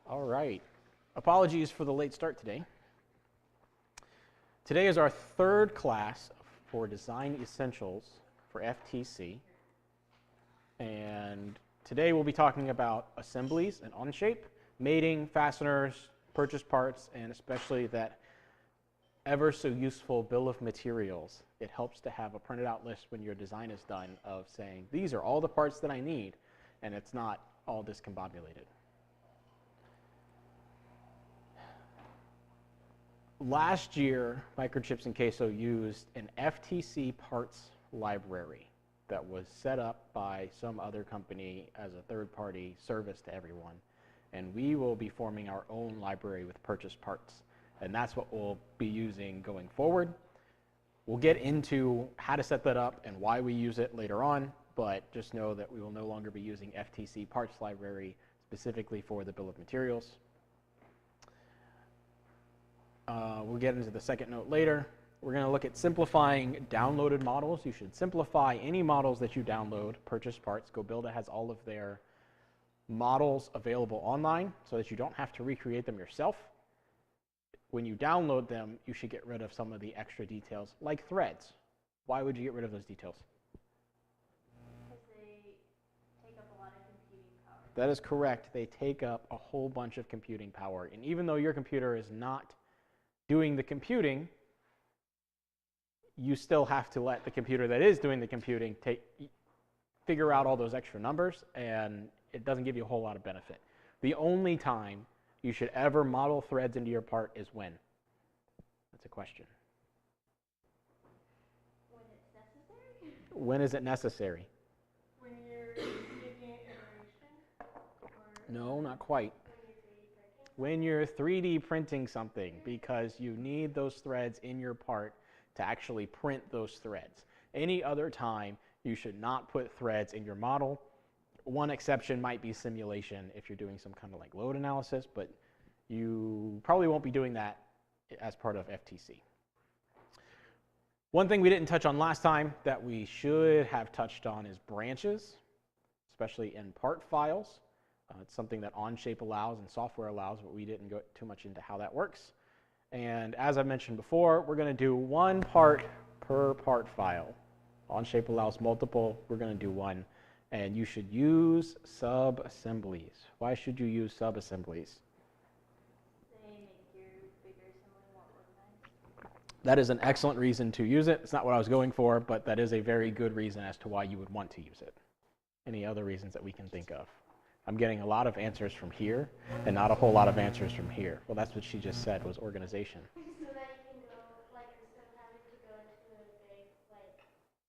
All right. Apologies for the late start today. Today is our third class for Design Essentials for FTC. And today we'll be talking about assemblies and OnShape, mating, fasteners, purchase parts, and especially that ever so useful bill of materials. It helps to have a printed out list when your design is done of saying, these are all the parts that I need, and it's not all discombobulated. Last year, Microchips and Queso used an FTC parts library that was set up by some other company as a third-party service to everyone. And we will be forming our own library with purchase parts. And that's what we'll be using going forward. We'll get into how to set that up and why we use it later on, but just know that we will no longer be using FTC parts library specifically for the bill of materials. We'll get into the second note later. We're going to look at simplifying downloaded models. You should simplify any models that you download, purchase parts. GoBuilda has all of their models available online so that you don't have to recreate them yourself. When you download them, you should get rid of some of the extra details, like threads. Why would you get rid of those details? Because they take up a lot of computing power. That is correct. They take up a whole bunch of computing power. And even though your computer is not doing the computing, you still have to let the computer that is doing the computing figure out all those extra numbers, and it doesn't give you a whole lot of benefit. The only time you should ever model threads into your part is when? That's a question. When it's necessary? When is it necessary? When you're giving it iteration? No, not quite. When you're 3D printing something, because you need those threads in your part to actually print those threads. Any other time, you should not put threads in your model. One exception might be simulation if you're doing some kind of like load analysis, but you probably won't be doing that as part of FTC. One thing we didn't touch on last time that we should have touched on is branches, especially in part files. It's something that OnShape allows and software allows, but we didn't go too much into how that works. And as I mentioned before, we're going to do one part per part file. OnShape allows multiple. We're going to do one. And you should use sub-assemblies. Why should you use sub-assemblies? They make your bigger assembly more organized. That is an excellent reason to use it. It's not what I was going for, but that is a very good reason as to why you would want to use it. Any other reasons that we can think of? I'm getting a lot of answers from here and not a whole lot of answers from here. Well, that's what she just said was organization. So that you can go, like, instead of having to go into a big, like,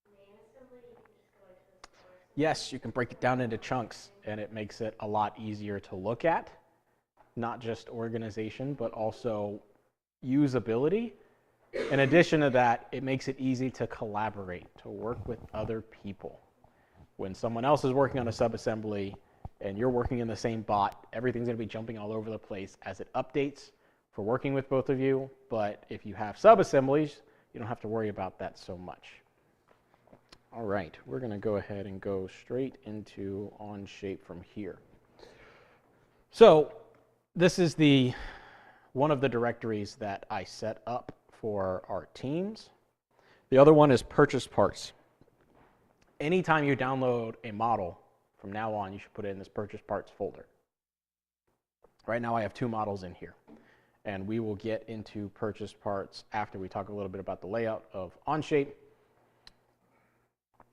main assembly, you can just go into a smaller assembly. Yes, you can break it down into chunks, and it makes it a lot easier to look at. Not just organization, but also usability. In addition to that, it makes it easy to collaborate, to work with other people. When someone else is working on a sub-assembly, and you're working in the same bot, everything's going to be jumping all over the place as it updates for working with both of you. But if you have sub-assemblies, you don't have to worry about that so much. All right, we're going to go ahead and go straight into OnShape from here. So this is one of the directories that I set up for our teams. The other one is purchase parts. Anytime you download a model, from now on, you should put it in this purchase parts folder. Right now, I have two models in here. And we will get into purchase parts after we talk a little bit about the layout of OnShape.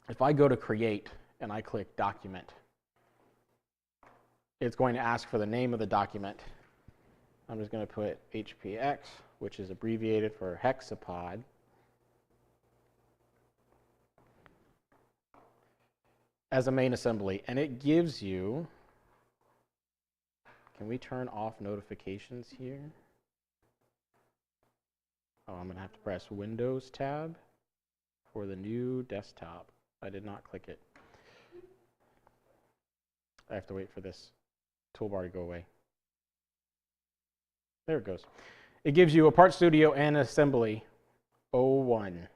If I go to Create and I click Document, it's going to ask for the name of the document. I'm just going to put HPX, which is abbreviated for hexapod. As a main assembly, and it gives you, can we turn off notifications here? Oh, I'm going to have to press Windows tab for the new desktop. I did not click it. I have to wait for this toolbar to go away. There it goes. It gives you a Part Studio and Assembly 01.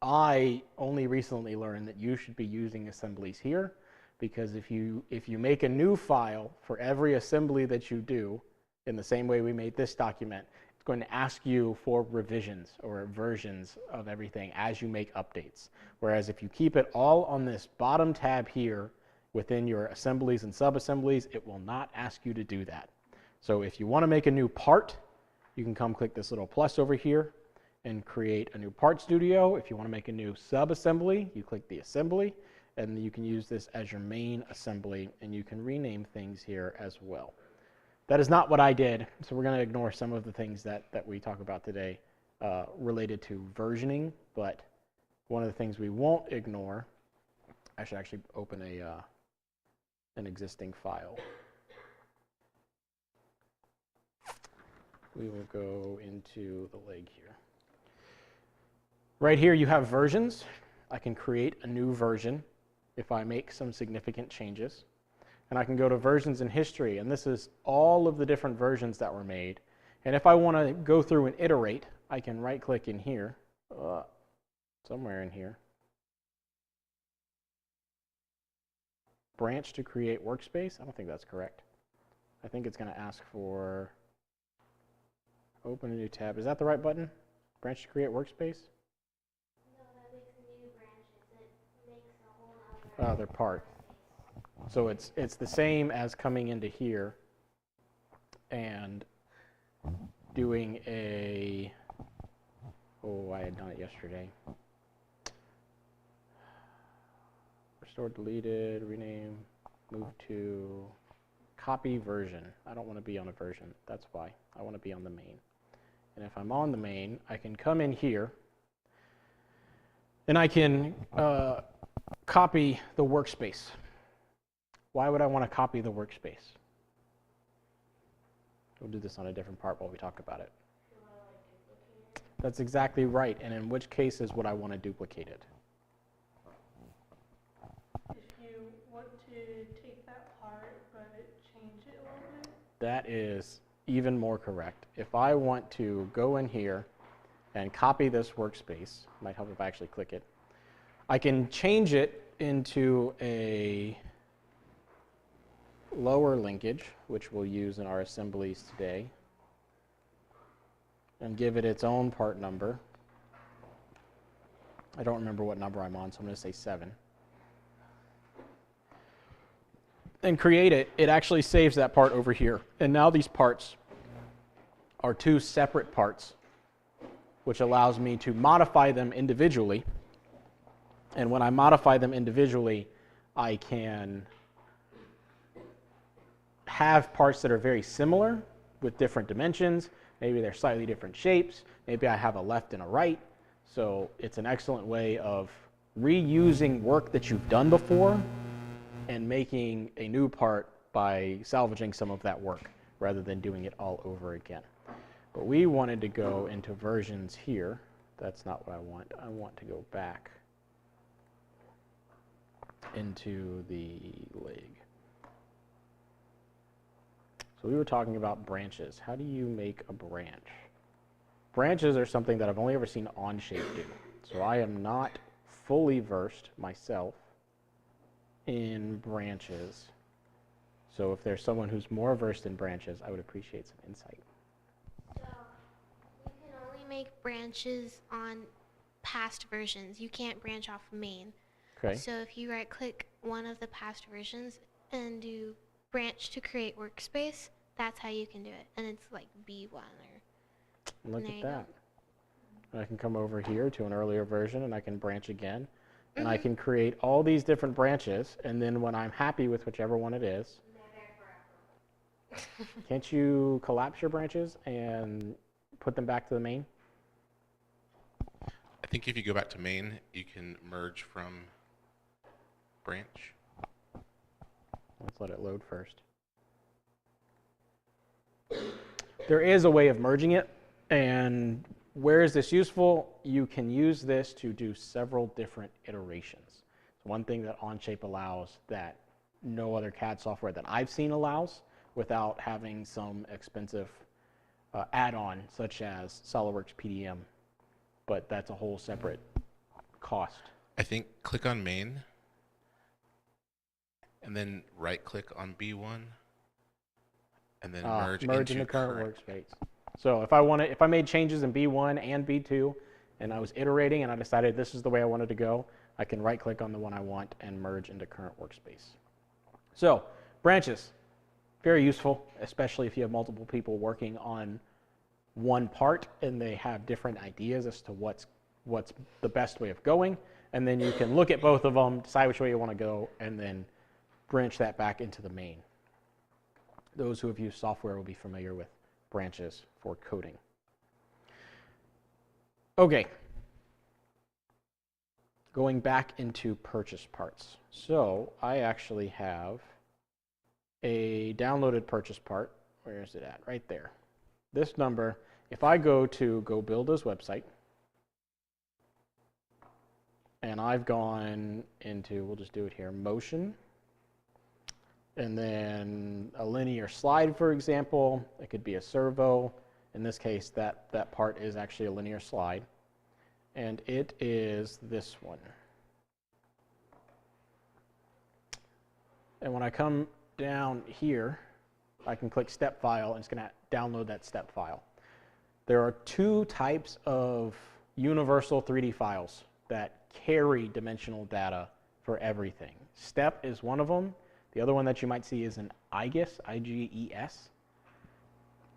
I only recently learned that you should be using assemblies here because if you make a new file for every assembly that you do, in the same way we made this document, it's going to ask you for revisions or versions of everything as you make updates. Whereas if you keep it all on this bottom tab here within your assemblies and sub-assemblies, it will not ask you to do that. So if you want to make a new part, you can come click this little plus over here and create a new part studio. If you want to make a new sub-assembly, you click the assembly, and you can use this as your main assembly, and you can rename things here as well. That is not what I did, so we're going to ignore some of the things that we talk about today related to versioning, but one of the things we won't ignore, I should actually open an existing file. We will go into the leg here. Right here you have versions. I can create a new version if I make some significant changes. And I can go to versions in history, and this is all of the different versions that were made. And if I want to go through and iterate, I can right click in here, somewhere in here. Branch to create workspace. I don't think that's correct. I think it's going to ask for open a new tab. Is that the right button? Branch to create workspace? No, that makes new branches. It makes a whole Other part. So it's the same as coming into here and doing a, I had done it yesterday. Restore, deleted, rename, move to copy version. I don't want to be on a version. That's why. I want to be on the main. And if I'm on the main, I can come in here and I can copy the workspace. Why would I want to copy the workspace? We'll do this on a different part while we talk about it. That's exactly right. And in which cases would I want to duplicate it? If you want to take that part but change it a little bit? That is even more correct. If I want to go in here and copy this workspace, might help if I actually click it, I can change it into a lower linkage, which we'll use in our assemblies today, and give it its own part number. I don't remember what number I'm on, so I'm going to say 7. And create it. It actually saves that part over here. And now these parts are 2 separate parts, which allows me to modify them individually. And when I modify them individually, I can have parts that are very similar with different dimensions. Maybe they're slightly different shapes. Maybe I have a left and a right. So it's an excellent way of reusing work that you've done before and making a new part by salvaging some of that work rather than doing it all over again. But we wanted to go into versions here. That's not what I want. I want to go back into the leg. So we were talking about branches. How do you make a branch? Branches are something that I've only ever seen OnShape do. So I am not fully versed myself in branches. So if there's someone who's more versed in branches, I would appreciate some insight. So you can only make branches on past versions. You can't branch off main. Okay. So if you right click one of the past versions and do branch to create workspace, that's how you can do it. And it's like B1 or Look there at you go. that. And I can come over here to an earlier version and I can branch again. And I can create all these different branches, and then when I'm happy with whichever one it is, can't you collapse your branches and put them back to the main? I think if you go back to main, you can merge from branch. Let's let it load first. There is a way of merging it, and where is this useful? You can use this to do several different iterations. One thing that OnShape allows that no other CAD software that I've seen allows without having some expensive add-on such as SOLIDWORKS PDM, but that's a whole separate cost. I think click on main and then right-click on B1, and then Merge merge into into current workspace. So if I made changes in B1 and B2, and I was iterating and I decided this is the way I wanted to go, I can right-click on the one I want and merge into current workspace. So branches, very useful, especially if you have multiple people working on one part and they have different ideas as to what's the best way of going, and then you can look at both of them, decide which way you want to go, and then branch that back into the main. Those who have used software will be familiar with branches for coding. Okay, going back into purchase parts. So I actually have a downloaded purchase part. Where is it at? Right there. This number, if I go to GoBuilda's website, and I've gone into, we'll just do it here, motion, and then a linear slide, for example. It could be a servo. In this case, that part is actually a linear slide, and it is this one. And when I come down here, I can click step file, and it's going to download that step file. There are two types of universal 3D files that carry dimensional data for everything. Step is one of them. The other one that you might see is an IGES, I-G-E-S.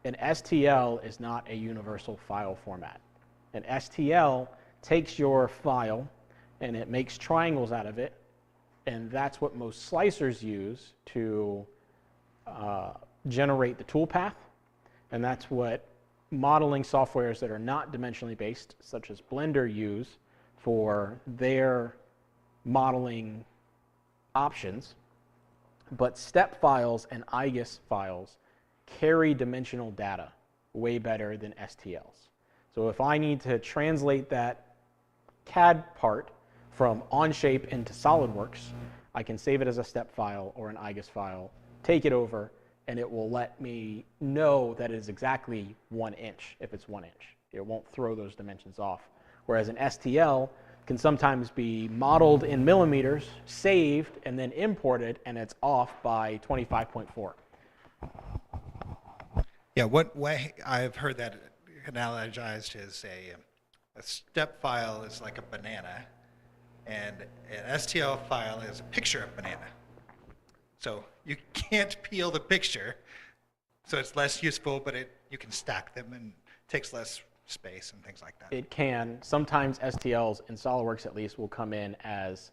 An STL is not a universal file format. An STL takes your file and it makes triangles out of it, and that's what most slicers use to generate the toolpath, and that's what modeling softwares that are not dimensionally based, such as Blender, use for their modeling options. But step files and IGES files carry dimensional data way better than STLs. So if I need to translate that CAD part from OnShape into SolidWorks, I can save it as a step file or an IGES file, take it over, and it will let me know that it is exactly 1 inch if it's 1 inch. It won't throw those dimensions off. Whereas an STL can sometimes be modeled in millimeters, saved, and then imported, and it's off by 25.4. Yeah, what way I've heard that analogized is a step file is like a banana, and an STL file is a picture of banana. So you can't peel the picture, so it's less useful, but you can stack them and it takes less space and things like that. It can. Sometimes STLs, in SolidWorks at least, will come in as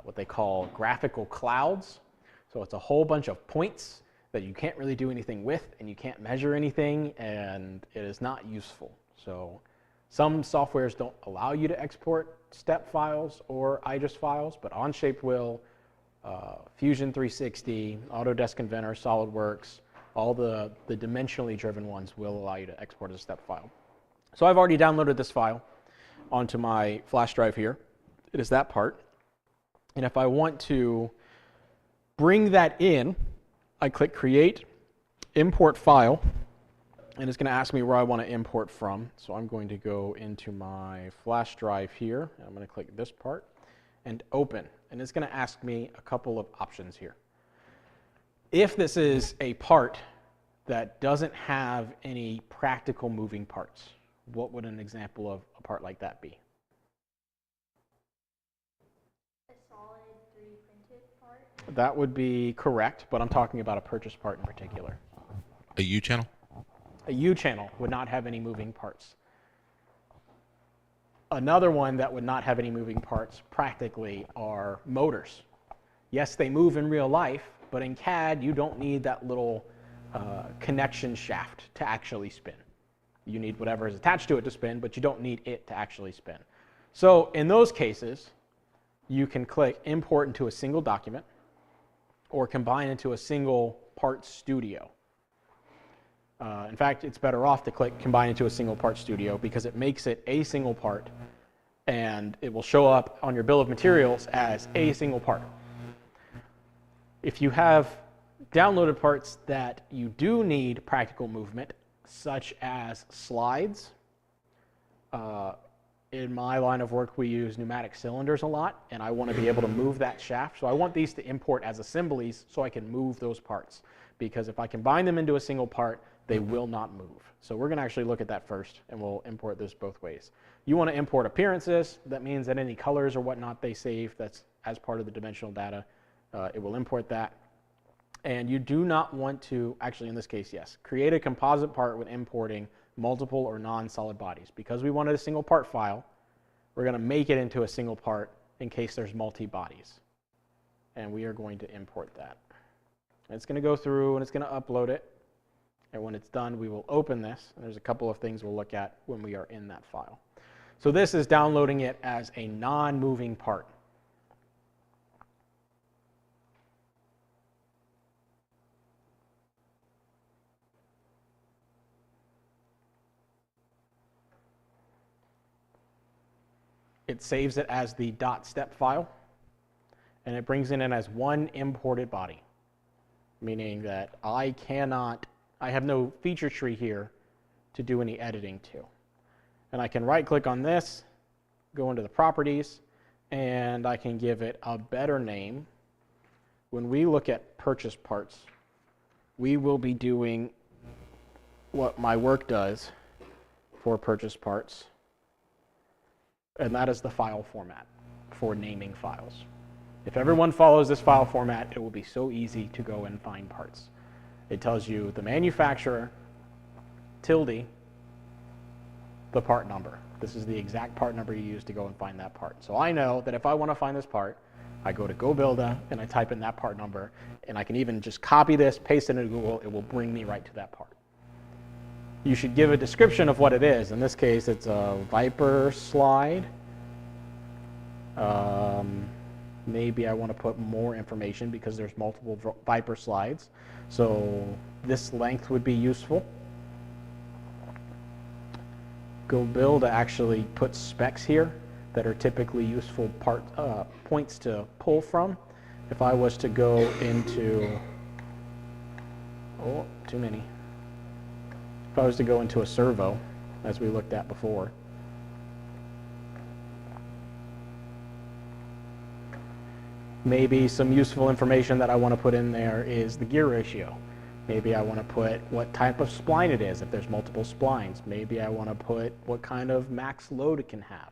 what they call graphical clouds. So it's a whole bunch of points that you can't really do anything with, and you can't measure anything, and it is not useful. So some softwares don't allow you to export step files or IGES files, but OnShape will. Fusion 360, Autodesk Inventor, SolidWorks, all the dimensionally driven ones will allow you to export as a step file. So I've already downloaded this file onto my flash drive here. It is that part. And if I want to bring that in, I click Create, Import File, and it's going to ask me where I want to import from. So I'm going to go into my flash drive here, and I'm going to click this part, and Open. And it's going to ask me a couple of options here. If this is a part that doesn't have any practical moving parts, what would an example of a part like that be? A solid 3D printed part. That would be correct, but I'm talking about a purchase part in particular. A U-channel? A U-channel would not have any moving parts. Another one that would not have any moving parts practically are motors. Yes, they move in real life, but in CAD, you don't need that little connection shaft to actually spin. You need whatever is attached to it to spin, but you don't need it to actually spin. So in those cases, you can click Import into a single document or combine into a single part studio. In fact, it's better off to click Combine into a single part studio because it makes it a single part, and it will show up on your bill of materials as a single part. If you have downloaded parts that you do need practical movement, such as slides, in my line of work, we use pneumatic cylinders a lot, and I want to be able to move that shaft. So I want these to import as assemblies so I can move those parts. Because if I combine them into a single part, they will not move. So we're going to actually look at that first, and we'll import this both ways. You want to import appearances. That means that any colors or whatnot they save, that's as part of the dimensional data, it will import that. And you do not want to, actually in this case, yes, create a composite part when importing multiple or non-solid bodies. Because we wanted a single part file, we're going to make it into a single part in case there's multi-bodies. And we are going to import that. And it's going to go through and it's going to upload it. And when it's done, we will open this. And there's a couple of things we'll look at when we are in that file. So this is downloading it as a non-moving part. It saves it as the .step file, and it brings it in as one imported body, meaning that I have no feature tree here to do any editing to. And I can right-click on this, go into the properties, and I can give it a better name. When we look at purchase parts, we will be doing what my work does for purchase parts, and that is the file format for naming files. If everyone follows this file format, it will be so easy to go and find parts. It tells you the manufacturer, tilde, the part number. This is the exact part number you use to go and find that part. So I know that if I want to find this part, I go to GoBuilda and I type in that part number, and I can even just copy this, paste it into Google, it will bring me right to that part. You should give a description of what it is. In this case, it's a Viper slide. Maybe I want to put more information because there's multiple Viper slides. So this length would be useful. GoBuilda actually puts specs here that are typically useful points to pull from. If I was to go into, too many. If I was to go into a servo, as we looked at before, maybe some useful information that I want to put in there is the gear ratio. Maybe I want to put what type of spline it is if there's multiple splines. Maybe I want to put what kind of max load it can have.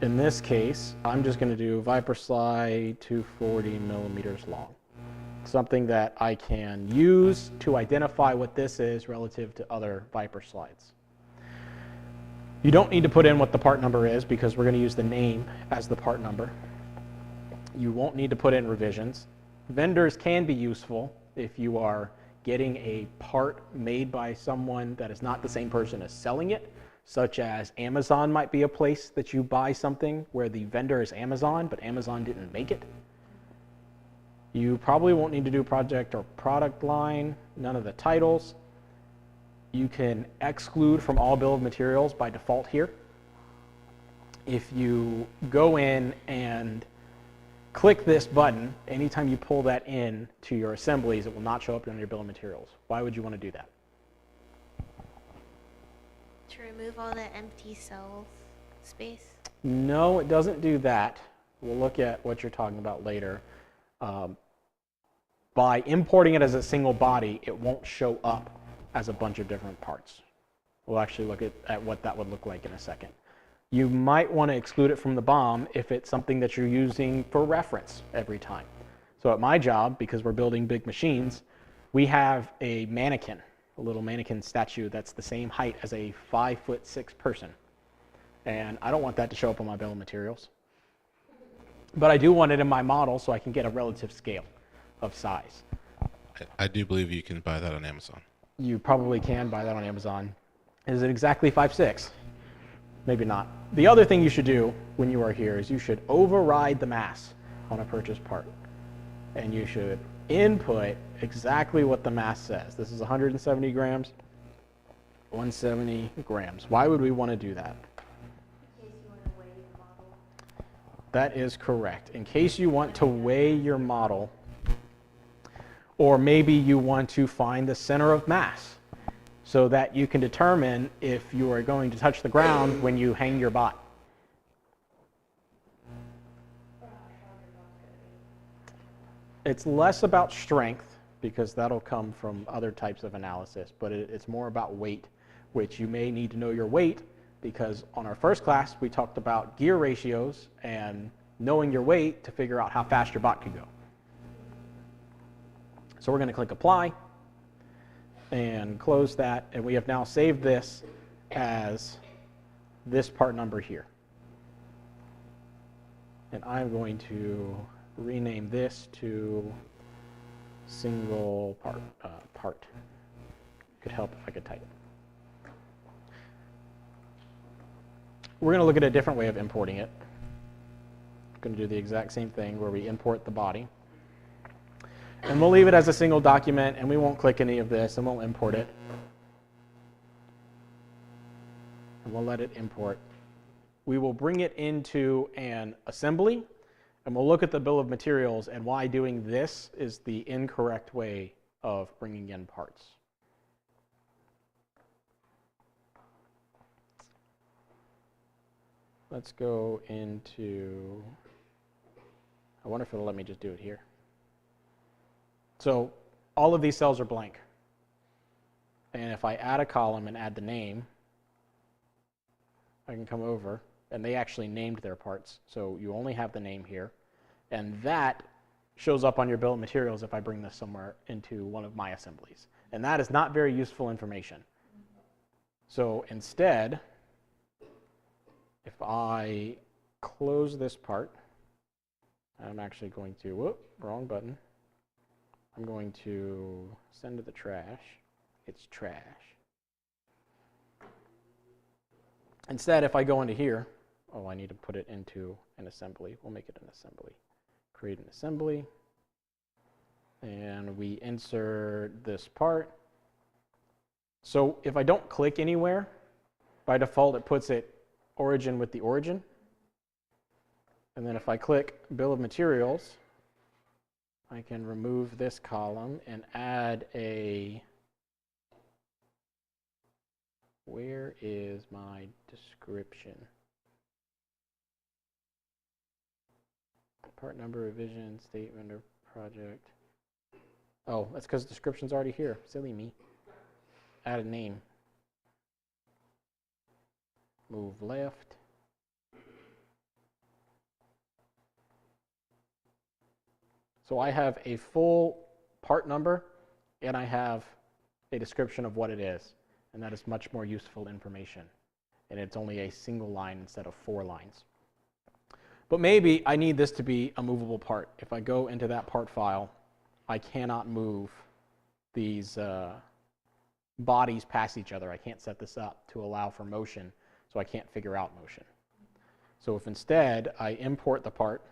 In this case, I'm just going to do Viper slide 240 millimeters long. Something that I can use to identify what this is relative to other Viper slides. You don't need to put in what the part number is because we're going to use the name as the part number. You won't need to put in revisions. Vendors can be useful if you are getting a part made by someone that is not the same person as selling it, such as Amazon might be a place that you buy something where the vendor is Amazon, but Amazon didn't make it. You probably won't need to do project or product line, none of the titles. You can exclude from all bill of materials by default here. If you go in and click this button, anytime you pull that in to your assemblies, it will not show up in your bill of materials. Why would you want to do that? To remove all the empty cell space. No, it doesn't do that. We'll look at what you're talking about later. By importing it as a single body, it won't show up as a bunch of different parts. We'll actually look at what that would look like in a second. You might want to exclude it from the BOM if it's something that you're using for reference every time. So at my job, because we're building big machines, we have a mannequin, a little mannequin statue that's the same height as a 5'6" person. And I don't want that to show up on my bill of materials. But I do want it in my model so I can get a relative scale of size. I do believe you can buy that on Amazon. You probably can buy that on Amazon. Is it exactly 5'6"? Maybe not. The other thing you should do when you are here is you should override the mass on a purchase part. And you should input exactly what the mass says. This is 170 grams, 170 grams. Why would we want to do that? In case you want to weigh your model. That is correct. In case you want to weigh your model, or maybe you want to find the center of mass. so that you can determine if you are going to touch the ground when you hang your bot. It's less about strength, because that'll come from other types of analysis, but it's more about weight, which you may need to know your weight, because on our first class we talked about gear ratios and knowing your weight to figure out how fast your bot could go. So we're going to click apply and close that, and we have now saved this as this part number here. And I'm going to rename this to single part. Could help if I could type. We're going to look at a different way of importing it. I'm going to do the exact same thing where we import the body. And we'll leave it as a single document, and we won't click any of this, and we'll import it. And we'll let it import. We will bring it into an assembly, and we'll look at the bill of materials and why doing this is the incorrect way of bringing in parts. Let's go into, I wonder if it'll let me just do it here. So all of these cells are blank. And if I add a column and add the name, I can come over, and they actually named their parts. So you only have the name here. And that shows up on your bill of materials if I bring this somewhere into one of my assemblies. And that is not very useful information. So instead, if I close this part, I'm actually going to, whoop, wrong button. I'm going to send to the trash. It's trash. Instead, if I go into here, oh, I need to put it into an assembly. We'll make it an assembly. Create an assembly. And we insert this part. So if I don't click anywhere, by default it puts it origin with the origin. And then if I click bill of materials, I can remove this column and add a, where is my description? Part number, revision, state, vendor, project. Oh, that's because description's already here. Silly me. Add a name. Move left. So I have a full part number, and I have a description of what it is. And that is much more useful information. And it's only a single line instead of 4 lines. But maybe I need this to be a movable part. If I go into that part file, I cannot move these bodies past each other. I can't set this up to allow for motion, so I can't figure out motion. So if instead I import the part,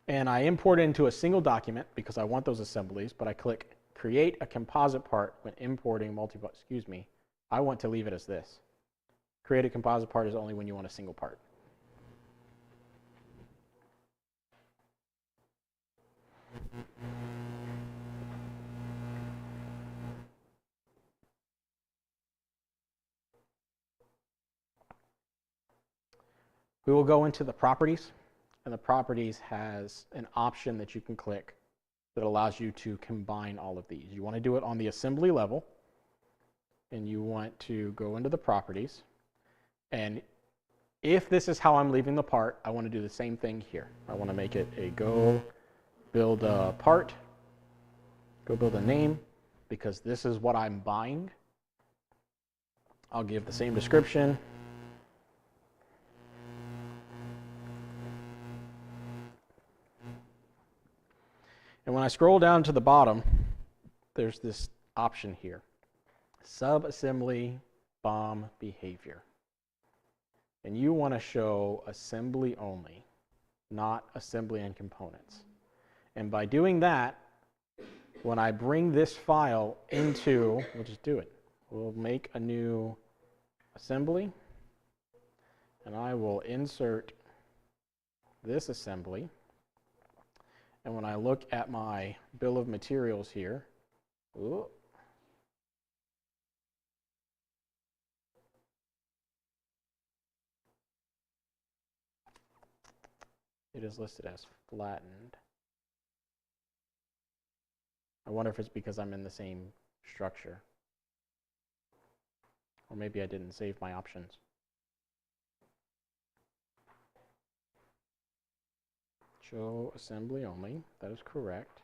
and I import it into a single document because I want those assemblies, but I click create a composite part when importing I want to leave it as this. Create a composite part is only when you want a single part. We will go into the properties, and the properties has an option that you can click that allows you to combine all of these. You want to do it on the assembly level, and you want to go into the properties, and if this is how I'm leaving the part, I want to do the same thing here. I want to make it a go build a part, go build a name, because this is what I'm buying. I'll give the same description. And when I scroll down to the bottom, there's this option here, subassembly BOM behavior. And you want to show assembly only, not assembly and components. And by doing that, when I bring this file into, we'll just do it. We'll make a new assembly, and I will insert this assembly. And when I look at my bill of materials here, ooh, it is listed as flattened. I wonder if it's because I'm in the same structure. Or maybe I didn't save my options. Show assembly only. That is correct.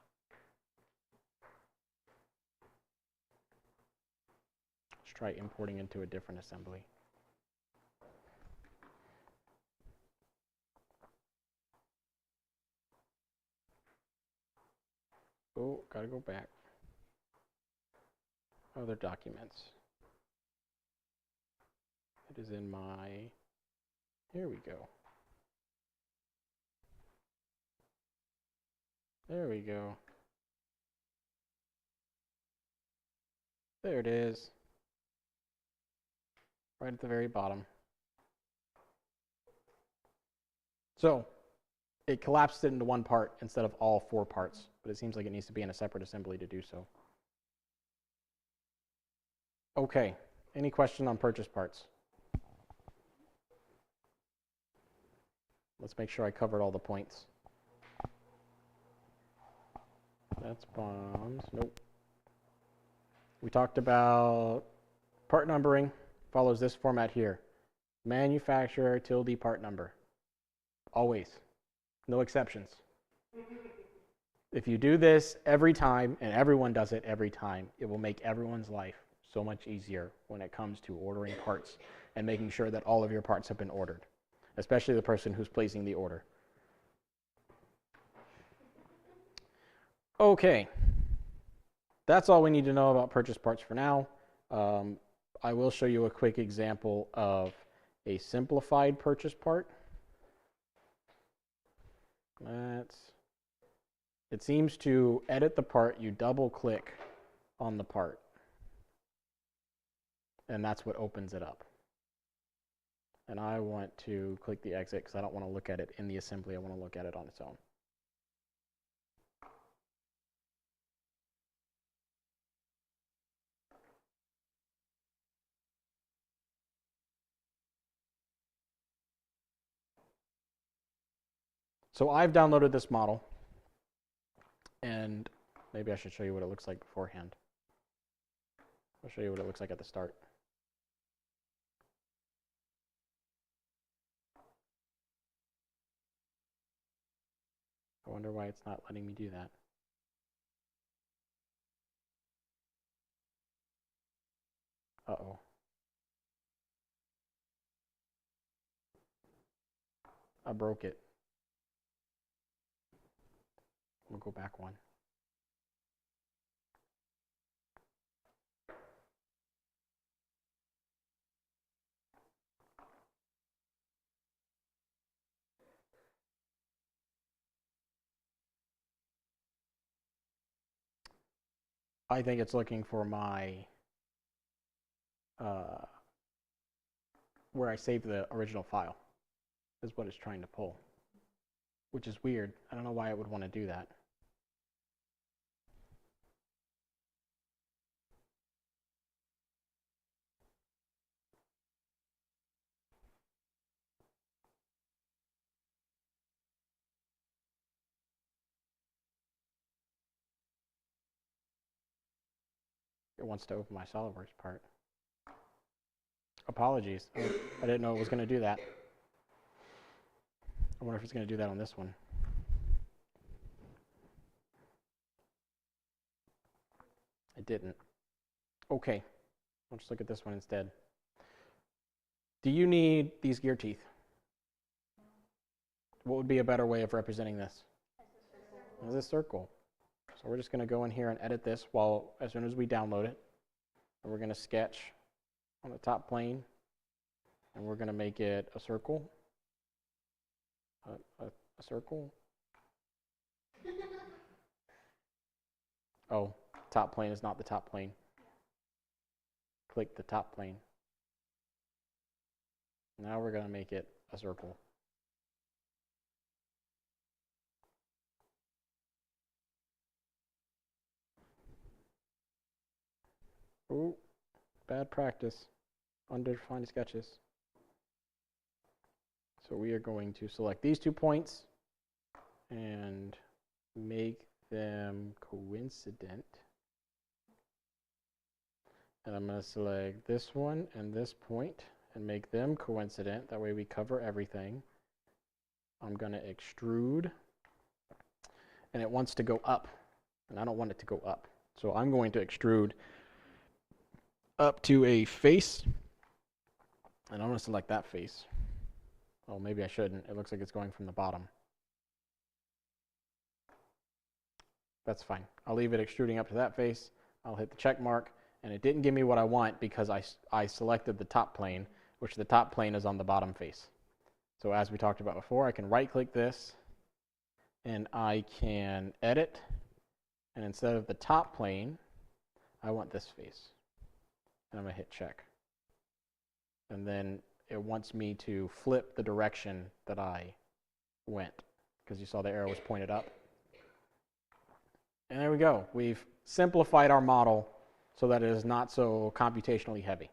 Let's try importing into a different assembly. Oh, gotta go back. Other documents. It is in my, here we go. There we go. There it is. Right at the very bottom. So, it collapsed it into one part instead of all 4 parts, but it seems like it needs to be in a separate assembly to do so. Okay, any question on purchase parts? Let's make sure I covered all the points. That's bombs. Nope. We talked about part numbering. Follows this format here. Manufacturer tilde part number. Always. No exceptions. If you do this every time, and everyone does it every time, it will make everyone's life so much easier when it comes to ordering parts and making sure that all of your parts have been ordered, especially the person who's placing the order. Okay, that's all we need to know about purchase parts for now. I will show you a quick example of a simplified purchase part. It seems to edit the part, you double click on the part, and that's what opens it up. And I want to click the exit because I don't want to look at it in the assembly, I want to look at it on its own. So I've downloaded this model, and maybe I should show you what it looks like beforehand. I'll show you what it looks like at the start. I wonder why it's not letting me do that. Uh-oh. I broke it. We'll go back one. I think it's looking for my, where I saved the original file, is what it's trying to pull, which is weird. I don't know why it would want to do that. It wants to open my SolidWorks part. Apologies. I didn't know it was going to do that. I wonder if it's going to do that on this one. It didn't. Okay. Let's look at this one instead. Do you need these gear teeth? What would be a better way of representing this? As a circle. So we're just going to go in here and edit this as soon as we download it. And we're going to sketch on the top plane. And we're going to make it a circle. A circle. Oh, top plane is not the top plane. Click the top plane. Now we're going to make it a circle. Oh, bad practice. Undefined sketches. So we are going to select these 2 points and make them coincident. And I'm going to select this one and this point and make them coincident. That way we cover everything. I'm going to extrude. And it wants to go up. And I don't want it to go up. So I'm going to extrude up to a face. And I'm going to select that face. Oh, maybe I shouldn't. It looks like it's going from the bottom. That's fine. I'll leave it extruding up to that face. I'll hit the check mark. And it didn't give me what I want because I selected the top plane, which the top plane is on the bottom face. So as we talked about before, I can right-click this, and I can edit. And instead of the top plane, I want this face. And I'm going to hit check. And then it wants me to flip the direction that I went, because you saw the arrow was pointed up. And there we go. We've simplified our model so that it is not so computationally heavy.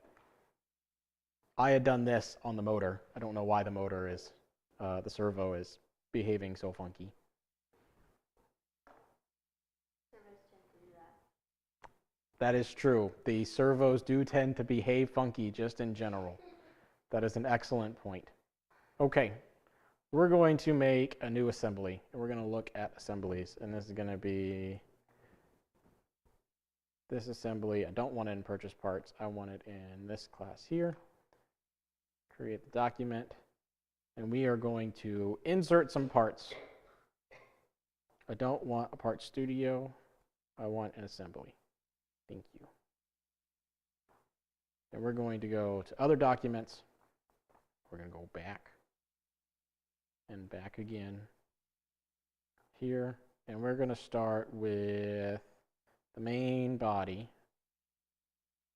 I had done this on the motor. I don't know why the motor is, the servo is behaving so funky. Servos tend to do that. That is true. The servos do tend to behave funky just in general. That is an excellent point. Okay, we're going to make a new assembly, and we're going to look at assemblies, and this is going to be this assembly. I don't want it in purchase parts. I want it in this class here. Create the document, and we are going to insert some parts. I don't want a part studio. I want an assembly. Thank you. And we're going to go to other documents. We're going to go back and back again here. And we're going to start with the main body.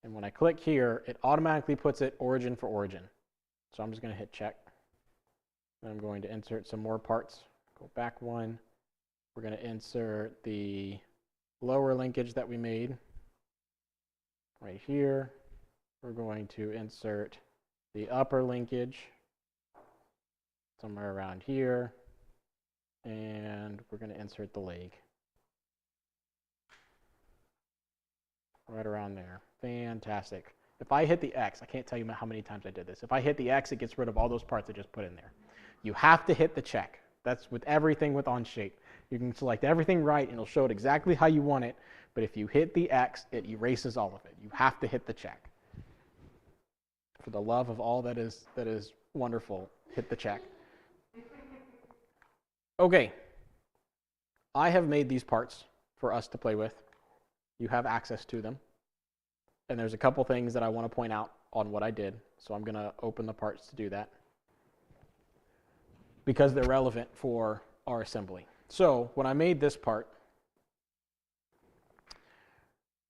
And when I click here, it automatically puts it origin for origin. So I'm just going to hit check. And I'm going to insert some more parts. Go back one. We're going to insert the lower linkage that we made right here. We're going to insert the upper linkage somewhere around here. And we're going to insert the leg right around there. Fantastic. If I hit the X, I can't tell you how many times I did this. If I hit the X, it gets rid of all those parts I just put in there. You have to hit the check. That's with everything with OnShape. You can select everything right, and it'll show it exactly how you want it. But if you hit the X, it erases all of it. You have to hit the check. For the love of all that is wonderful, hit the check. Okay. I have made these parts for us to play with. You have access to them. And there's a couple things that I want to point out on what I did. So I'm going to open the parts to do that, because they're relevant for our assembly. So when I made this part,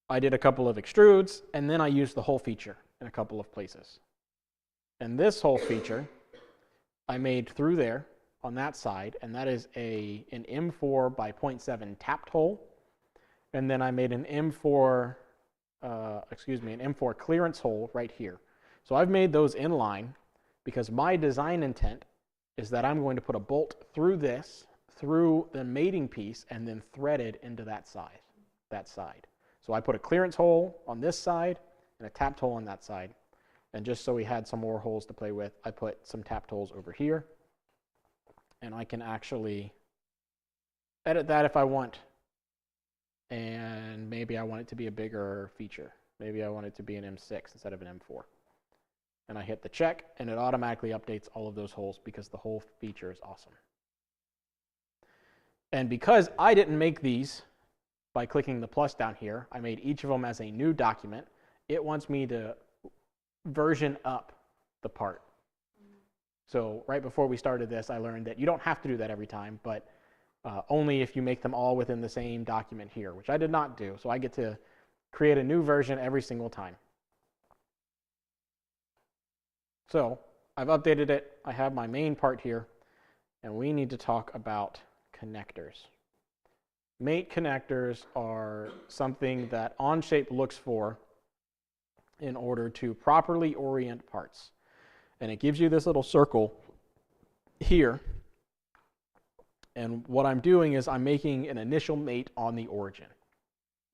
I did a couple of extrudes, and then I used the whole feature in a couple of places. And this whole feature I made through there on that side, and that is an M4 by 0.7 tapped hole. And then I made an M4 clearance hole right here. So I've made those in line because my design intent is that I'm going to put a bolt through this, through the mating piece, and then thread it into that side. So I put a clearance hole on this side and a tapped hole on that side. And just so we had some more holes to play with, I put some tapped holes over here. And I can actually edit that if I want. And maybe I want it to be a bigger feature. Maybe I want it to be an M6 instead of an M4. And I hit the check, and it automatically updates all of those holes because the whole feature is awesome. And because I didn't make these by clicking the plus down here, I made each of them as a new document. It wants me to version up the part. So right before we started this, I learned that you don't have to do that every time, but only if you make them all within the same document here, which I did not do. So I get to create a new version every single time. So I've updated it. I have my main part here, and we need to talk about connectors. Mate connectors are something that OnShape looks for in order to properly orient parts. And it gives you this little circle here. And what I'm doing is I'm making an initial mate on the origin,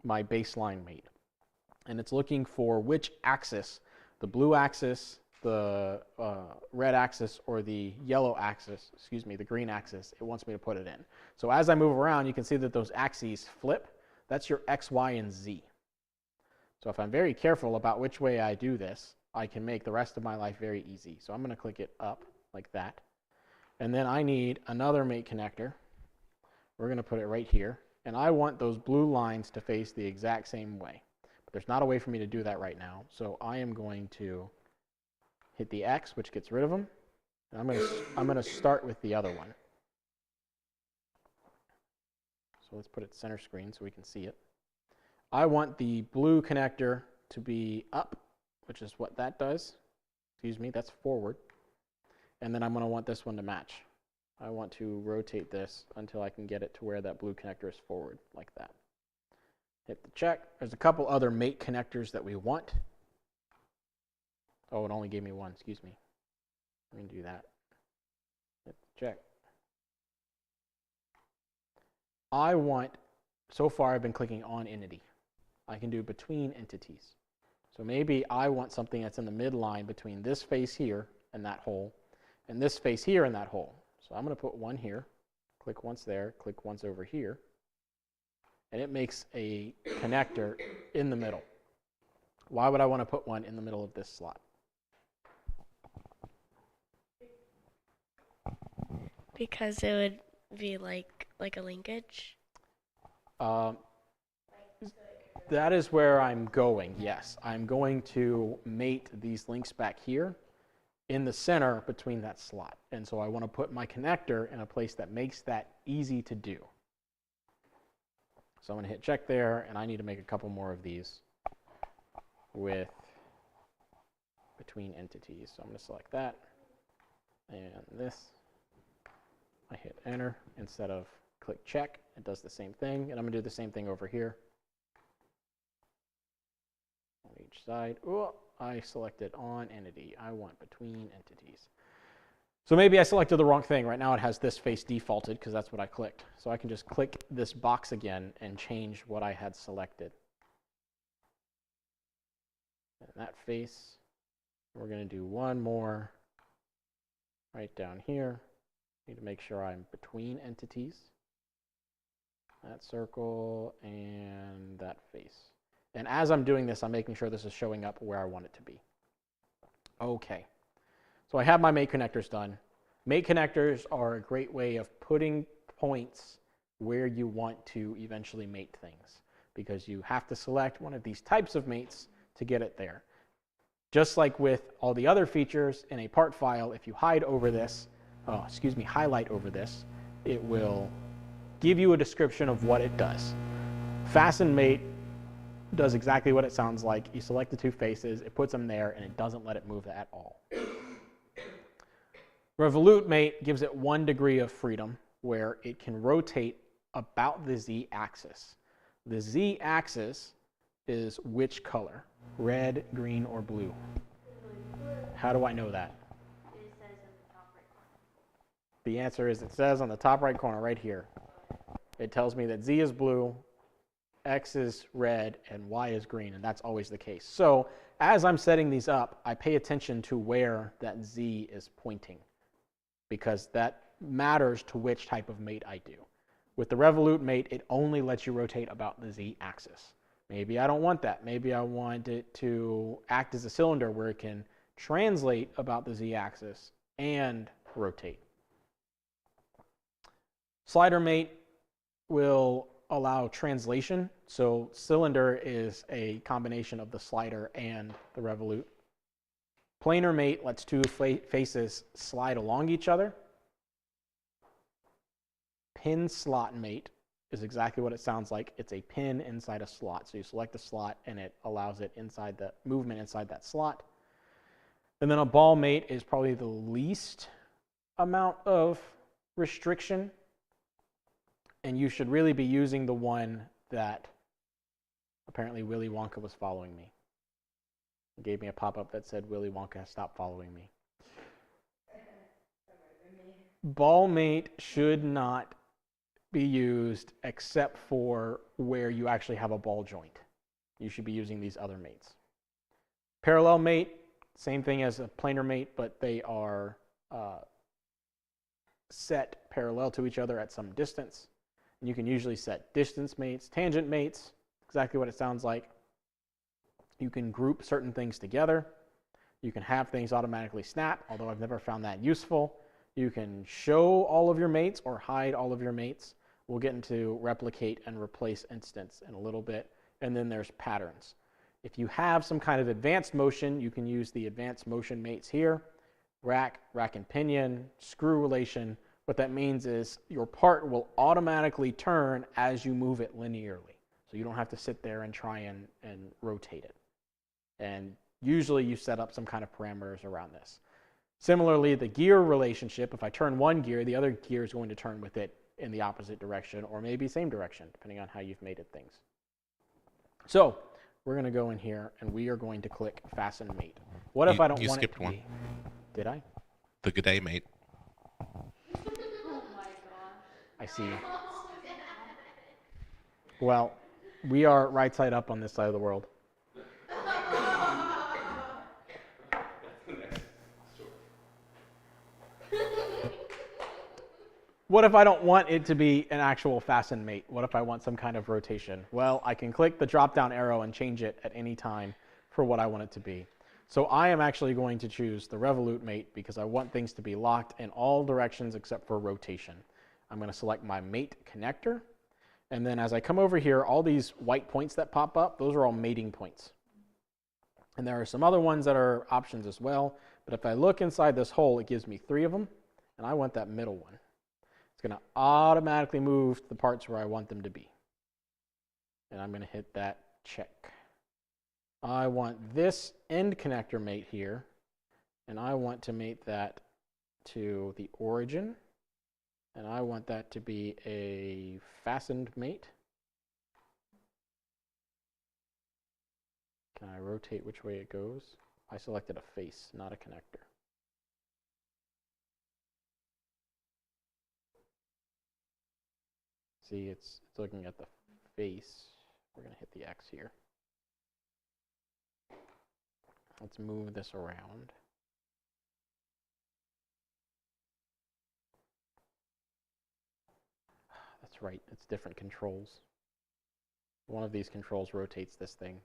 my baseline mate. And it's looking for which axis, the blue axis, the red axis, or the yellow axis, the green axis, it wants me to put it in. So as I move around, you can see that those axes flip. That's your X, Y, and Z. So if I'm very careful about which way I do this, I can make the rest of my life very easy. So I'm going to click it up like that. And then I need another mate connector. We're going to put it right here. And I want those blue lines to face the exact same way. But there's not a way for me to do that right now. So I am going to hit the X, which gets rid of them. And I'm going to start with the other one. So let's put it center screen so we can see it. I want the blue connector to be up, which is what that does. That's forward. And then I'm going to want this one to match. I want to rotate this until I can get it to where that blue connector is forward, like that. Hit the check. There's a couple other mate connectors that we want. Oh, it only gave me one, excuse me. Let me do that. Hit the check. I want, so far I've been clicking on entity. I can do between entities. So maybe I want something that's in the midline between this face here and that hole, and this face here and that hole. So I'm going to put one here, click once there, click once over here, and it makes a connector in the middle. Why would I want to put one in the middle of this slot? Because it would be like a linkage. That is where I'm going, yes. I'm going to mate these links back here in the center between that slot. And so I want to put my connector in a place that makes that easy to do. So I'm going to hit check there, and I need to make a couple more of these with between entities. So I'm going to select that and this. I hit enter instead of click check. It does the same thing, and I'm going to do the same thing over here on each side. Oh, I selected on entity. I want between entities. So maybe I selected the wrong thing. Right now it has this face defaulted because that's what I clicked. So I can just click this box again and change what I had selected. And that face, we're going to do one more right down here. Need to make sure I'm between entities. That circle and that face. And as I'm doing this, I'm making sure this is showing up where I want it to be. Okay. So I have my mate connectors done. Mate connectors are a great way of putting points where you want to eventually mate things, because you have to select one of these types of mates to get it there. Just like with all the other features in a part file, if you highlight over this, it will give you a description of what it does. Fasten mate does exactly what it sounds like. You select the two faces, it puts them there, and it doesn't let it move at all. Revolute mate gives it 1 degree of freedom, where it can rotate about the z-axis. The z-axis is which color? Red, green, or blue? How do I know that? It says in the top right corner. The answer is it says on the top right corner right here. It tells me that z is blue, x is red, and y is green, and that's always the case. So as I'm setting these up, I pay attention to where that z is pointing, because that matters to which type of mate I do. With the Revolute mate, it only lets you rotate about the z-axis. Maybe I don't want that. Maybe I want it to act as a cylinder where it can translate about the z-axis and rotate. Slider mate will allow translation. So cylinder is a combination of the slider and the Revolute. Planar mate lets two faces slide along each other. Pin slot mate is exactly what it sounds like. It's a pin inside a slot. So you select the slot and it allows it inside the movement inside that slot. And then a ball mate is probably the least amount of restriction. And you should really be using the one that apparently Willy Wonka was following me. It gave me a pop-up that said, Willy Wonka, stop following me. Ball mate should not be used except for where you actually have a ball joint. You should be using these other mates. Parallel mate, same thing as a planar mate, but they are set parallel to each other at some distance. And you can usually set distance mates, tangent mates, exactly what it sounds like. You can group certain things together. You can have things automatically snap, although I've never found that useful. You can show all of your mates or hide all of your mates. We'll get into replicate and replace instance in a little bit. And then there's patterns. If you have some kind of advanced motion, you can use the advanced motion mates here. Rack and pinion, screw relation. What that means is your part will automatically turn as you move it linearly. So you don't have to sit there and try and rotate it. And usually you set up some kind of parameters around this. Similarly, the gear relationship, if I turn one gear, the other gear is going to turn with it in the opposite direction or maybe same direction, depending on how you've mated things. So we're going to go in here and we are going to click Fasten Mate. What if I don't want it to be? You skipped one. Did I? The good day mate. I see. Well, we are right side up on this side of the world. What if I don't want it to be an actual fasten mate? What if I want some kind of rotation? Well, I can click the drop-down arrow and change it at any time for what I want it to be. So I am actually going to choose the revolute mate because I want things to be locked in all directions except for rotation. I'm going to select my mate connector. And then as I come over here, all these white points that pop up, those are all mating points. And there are some other ones that are options as well. But if I look inside this hole, it gives me 3 of them. And I want that middle one. It's going to automatically move to the parts where I want them to be. And I'm going to hit that check. I want this end connector mate here. And I want to mate that to the origin. And I want that to be a fastened mate. Can I rotate which way it goes? I selected a face, not a connector. See, it's looking at the face. We're going to hit the X here. Let's move this around. That's right, it's different controls. One of these controls rotates this thing.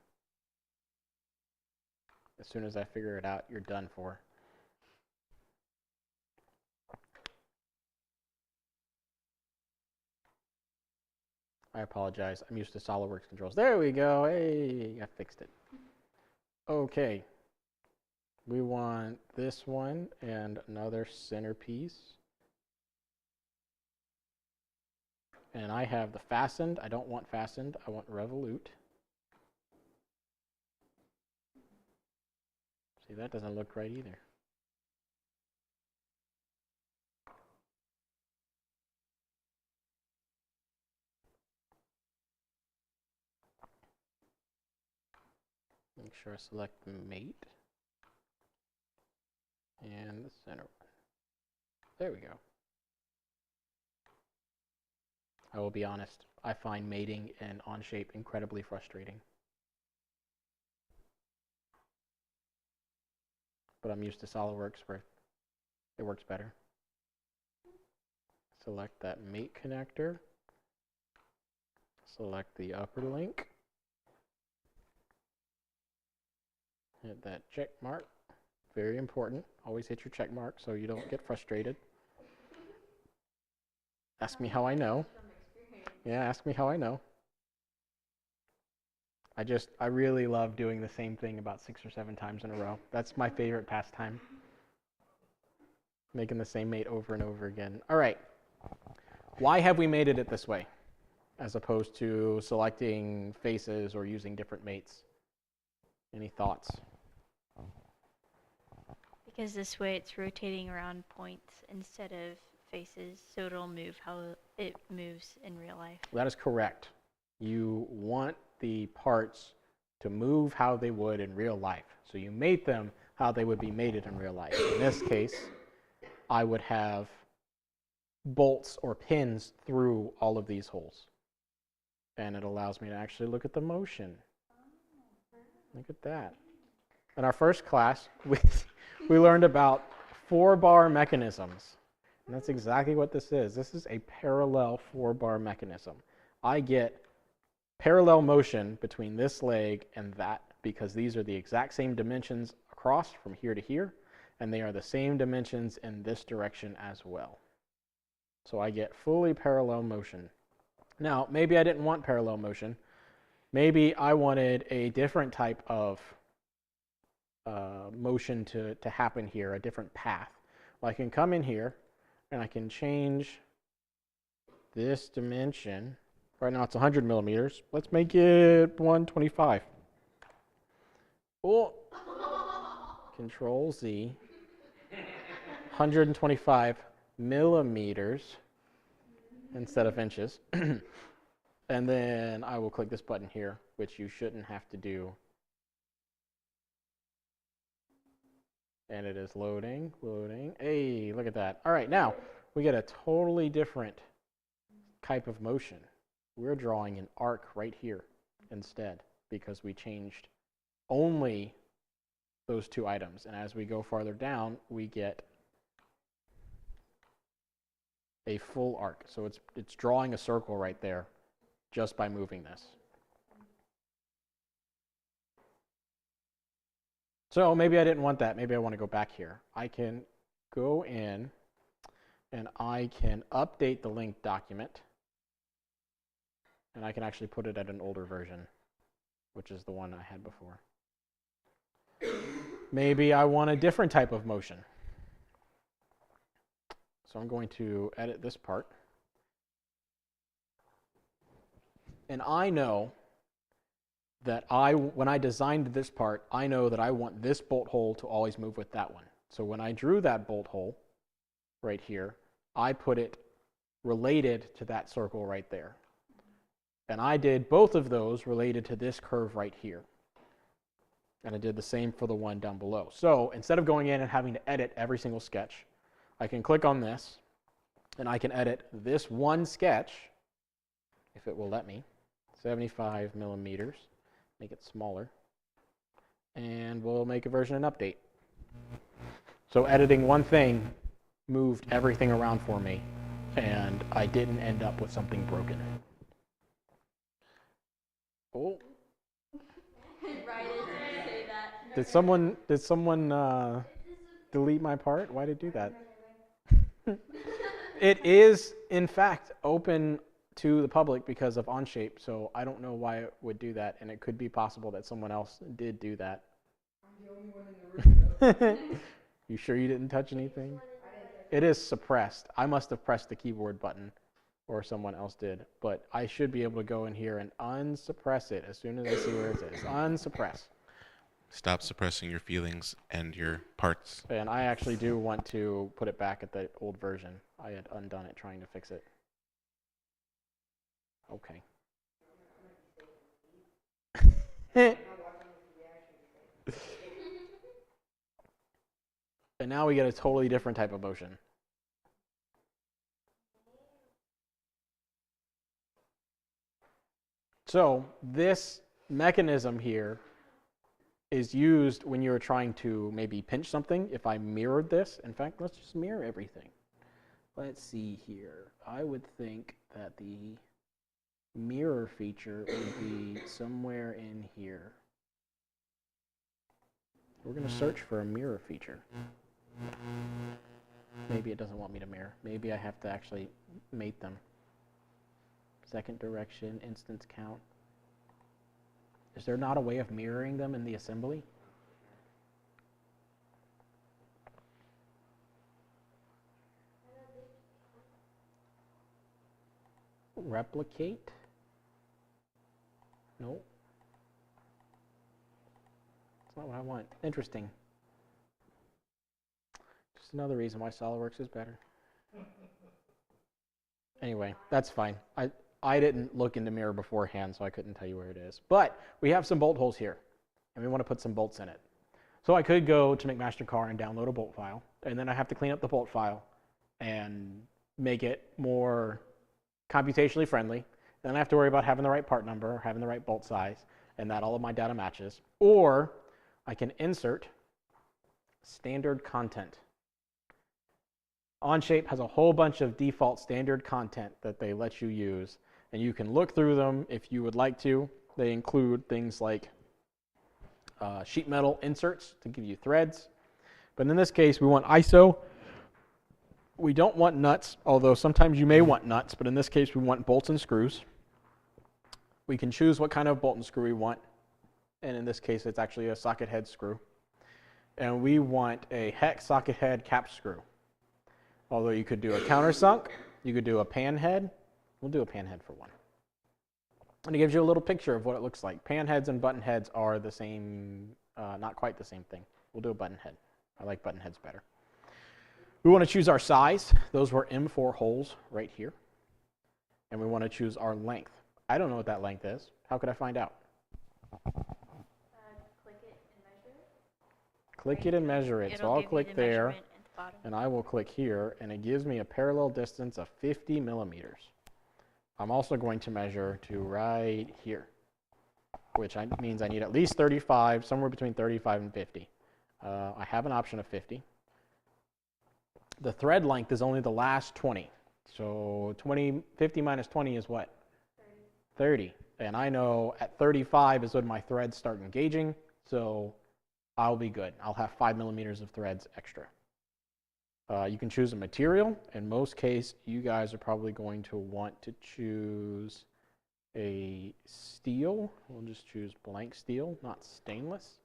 As soon as I figure it out, you're done for. I apologize. I'm used to SolidWorks controls. There we go. Hey, I fixed it. Okay. We want this one and another centerpiece. And I have the fastened. I don't want fastened. I want revolute. See, that doesn't look right either. Make sure I select the mate and the center one. There we go. I will be honest, I find mating in OnShape incredibly frustrating. But I'm used to SolidWorks where it works better. Select that mate connector. Select the upper link. Hit that check mark. Very important. Always hit your check mark so you don't get frustrated. Ask me how I know. Yeah, ask me how I know. I really love doing the same thing about 6 or 7 times in a row. That's my favorite pastime. Making the same mate over and over again. All right. Why have we mated it this way as opposed to selecting faces or using different mates? Any thoughts? Because this way it's rotating around points instead of faces, so it'll move how it moves in real life. That is correct. You want the parts to move how they would in real life. So you mate them how they would be mated in real life. In this case, I would have bolts or pins through all of these holes. And it allows me to actually look at the motion. Look at that. In our first class, we learned about 4-bar mechanisms. And that's exactly what this is. This is a parallel 4-bar mechanism. I get parallel motion between this leg and that because these are the exact same dimensions across from here to here, and they are the same dimensions in this direction as well. So I get fully parallel motion. Now, maybe I didn't want parallel motion. Maybe I wanted a different type of motion to happen here, a different path. Well, I can come in here and I can change this dimension. Right now it's 100 millimeters. Let's make it 125. Oh, Control Z. 125 millimeters instead of inches. And then I will click this button here, which you shouldn't have to do. And it is loading. Hey, look at that. All right, now we get a totally different type of motion. We're drawing an arc right here instead because we changed only those two items. And as we go farther down, we get a full arc. So it's drawing a circle right there just by moving this. So maybe I didn't want that. Maybe I want to go back here. I can go in and I can update the linked document. And I can actually put it at an older version, which is the one I had before. Maybe I want a different type of motion. So I'm going to edit this part. And I know that when I designed this part, I know that I want this bolt hole to always move with that one. So when I drew that bolt hole right here, I put it related to that circle right there. And I did both of those related to this curve right here. And I did the same for the one down below. So instead of going in and having to edit every single sketch, I can click on this, and I can edit this one sketch, if it will let me, 75 millimeters, make it smaller, and we'll make a version and update. So editing one thing moved everything around for me, and I didn't end up with something broken. Oh. Right as you say that. Did someone delete my part? Why did it do that? It is, in fact, open to the public because of OnShape, so I don't know why it would do that, and it could be possible that someone else did do that. I'm the only one in the room. You sure you didn't touch anything? It is suppressed. I must have pressed the keyboard button, or someone else did, but I should be able to go in here and unsuppress it as soon as I see where it is. Unsuppress. Stop suppressing your feelings and your parts. And I actually do want to put it back at the old version. I had undone it trying to fix it. Okay. And now we get a totally different type of motion. So this mechanism here is used when you're trying to maybe pinch something. If I mirrored this, in fact, let's just mirror everything. Let's see here. I would think that the mirror feature would be somewhere in here. We're going to search for a mirror feature. Maybe it doesn't want me to mirror. Maybe I have to actually mate them. Second direction, instance count. Is there not a way of mirroring them in the assembly? Replicate? Nope. That's not what I want. Interesting. Just another reason why SolidWorks is better. Anyway, that's fine. I didn't look in the mirror beforehand, so I couldn't tell you where it is. But we have some bolt holes here, and we want to put some bolts in it. So I could go to McMaster-Carr and download a bolt file, and then I have to clean up the bolt file and make it more computationally friendly. Then I have to worry about having the right part number, having the right bolt size, and that all of my data matches. Or I can insert standard content. OnShape has a whole bunch of default standard content that they let you use, and you can look through them if you would like to. They include things like sheet metal inserts to give you threads. But in this case, we want ISO. We don't want nuts, although sometimes you may want nuts, but in this case, we want bolts and screws. We can choose what kind of bolt and screw we want, and in this case, it's actually a socket head screw. And we want a hex socket head cap screw. Although you could do a countersunk, you could do a pan head. We'll do a pan head for one. And it gives you a little picture of what it looks like. Pan heads and button heads are the same, not quite the same thing. We'll do a button head. I like button heads better. We want to choose our size. Those were M4 holes right here. And we want to choose our length. I don't know what that length is. How could I find out? Click it and measure it. Click it and measure it. So It'll I'll give you click the there, measurement at the bottom. and I will click here, and it gives me a parallel distance of 50 millimeters. I'm also going to measure to right here, which means I need at least 35, somewhere between 35 and 50. I have an option of 50. The thread length is only the last 20. So 50 minus 20 is what? 30. And I know at 35 is when my threads start engaging, so I'll be good. I'll have 5 millimeters of threads extra. You can choose a material. In most cases, you guys are probably going to want to choose a steel. We'll just choose blank steel, not stainless.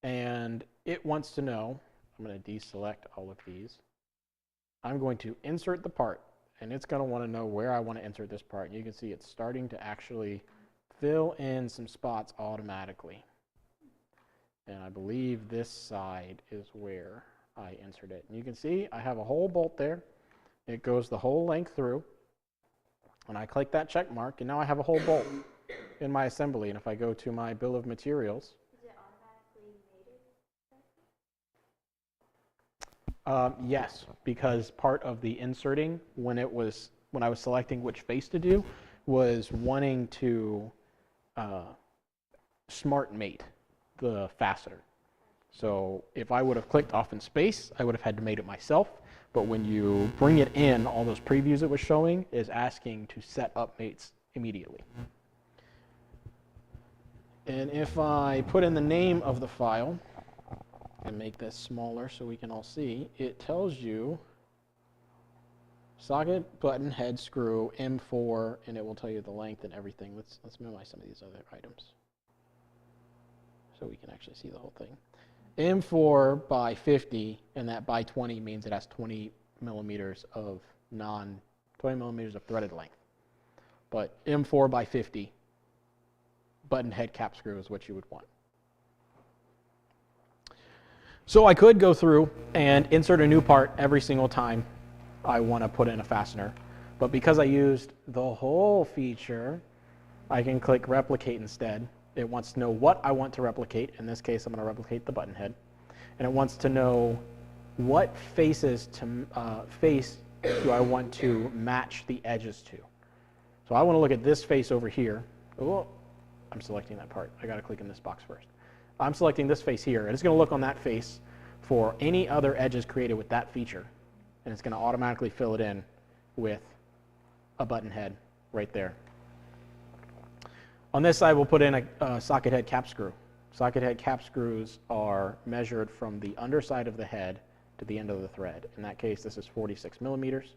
And it wants to know, I'm going to deselect all of these. I'm going to insert the part, and it's going to want to know where I want to insert this part. And you can see it's starting to actually fill in some spots automatically. And I believe this side is where I insert it. And you can see I have a whole bolt there. It goes the whole length through. And I click that check mark, and now I have a whole bolt in my assembly. And if I go to my bill of materials, Is it automatically mated? yes, because part of the inserting when I was selecting which face to do was wanting to smart mate the fastener. So if I would have clicked off in space, I would have had to mate it myself. But when you bring it in, all those previews it was showing is asking to set up mates immediately. And if I put in the name of the file and make this smaller so we can all see, it tells you socket, button, head, screw, M4, and it will tell you the length and everything. Let's minimize some of these other items so we can actually see the whole thing. M4 by 50, and that by 20 means it has 20 millimeters of threaded length. But M4 by 50, button head cap screw is what you would want. So I could go through and insert a new part every single time I want to put in a fastener. But because I used the whole feature, I can click replicate instead. It wants to know what I want to replicate. In this case, I'm going to replicate the button head. And it wants to know what face do I want to match the edges to. So I want to look at this face over here. Oh, I'm selecting that part. I got to click in this box first. I'm selecting this face here, and it's going to look on that face for any other edges created with that feature. And it's going to automatically fill it in with a button head right there. On this side, we'll put in a socket head cap screw. Socket head cap screws are measured from the underside of the head to the end of the thread. In that case, this is 46 millimeters.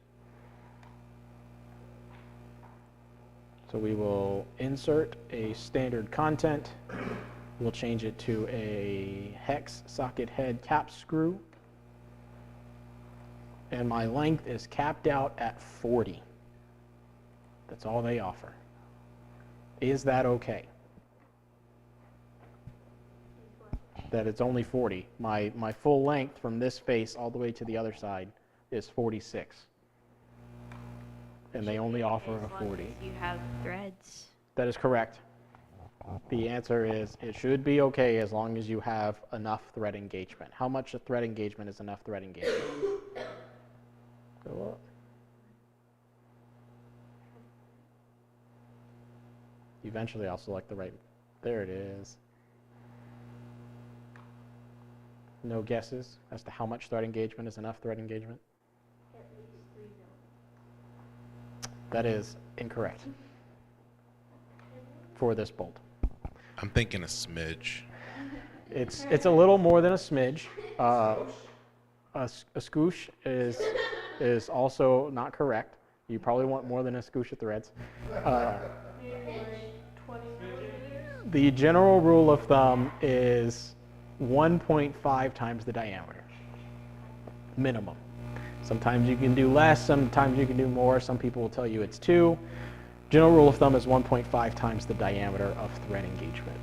So we will insert a standard content. We'll change it to a hex socket head cap screw. And my length is capped out at 40. That's all they offer. Is that okay? That it's only 40. My full length from this face all the way to the other side is 46. And they only offer a As long 40. as you have threads. That is correct. The answer is it should be okay as long as you have enough thread engagement. How much a thread engagement is enough thread engagement? Go up. Eventually I'll select the right, there it is. No guesses as to how much thread engagement is enough thread engagement? That is incorrect for this bolt. I'm thinking a smidge. It's a little more than a smidge. A scoosh is also not correct. You probably want more than a scoosh of threads. Maybe like 20 millimeters. The general rule of thumb is 1.5 times the diameter, minimum. Sometimes you can do less, sometimes you can do more. Some people will tell you it's 2. General rule of thumb is 1.5 times the diameter of thread engagement.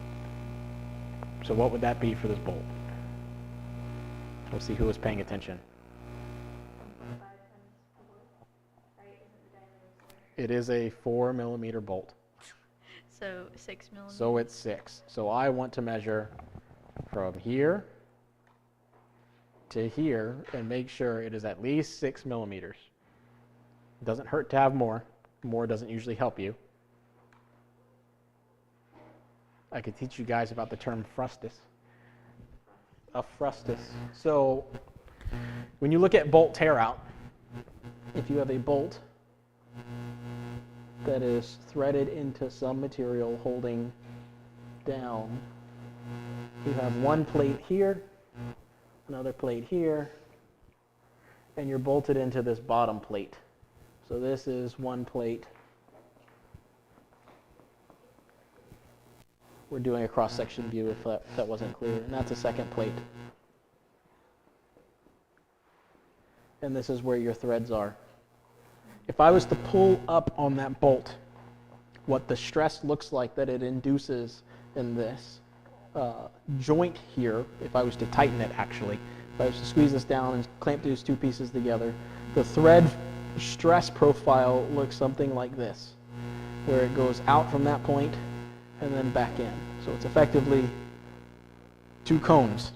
So what would that be for this bolt? We'll see who was paying attention. It is a 4 millimeter bolt. So 6 millimeters. So it's 6. So I want to measure from here to here and make sure it is at least 6 millimeters. It doesn't hurt to have more. More doesn't usually help you. I could teach you guys about the term frustus. A frustus. So when you look at bolt tear out, if you have a bolt that is threaded into some material holding down, you have one plate here, another plate here, and you're bolted into this bottom plate. So this is one plate. We're doing a cross-section view if that wasn't clear, and that's a second plate. And this is where your threads are. If I was to pull up on that bolt, what the stress looks like that it induces in this joint here, if I was to tighten it actually, if I was to squeeze this down and clamp these two pieces together, the thread stress profile looks something like this, where it goes out from that point and then back in. So it's effectively 2 cones.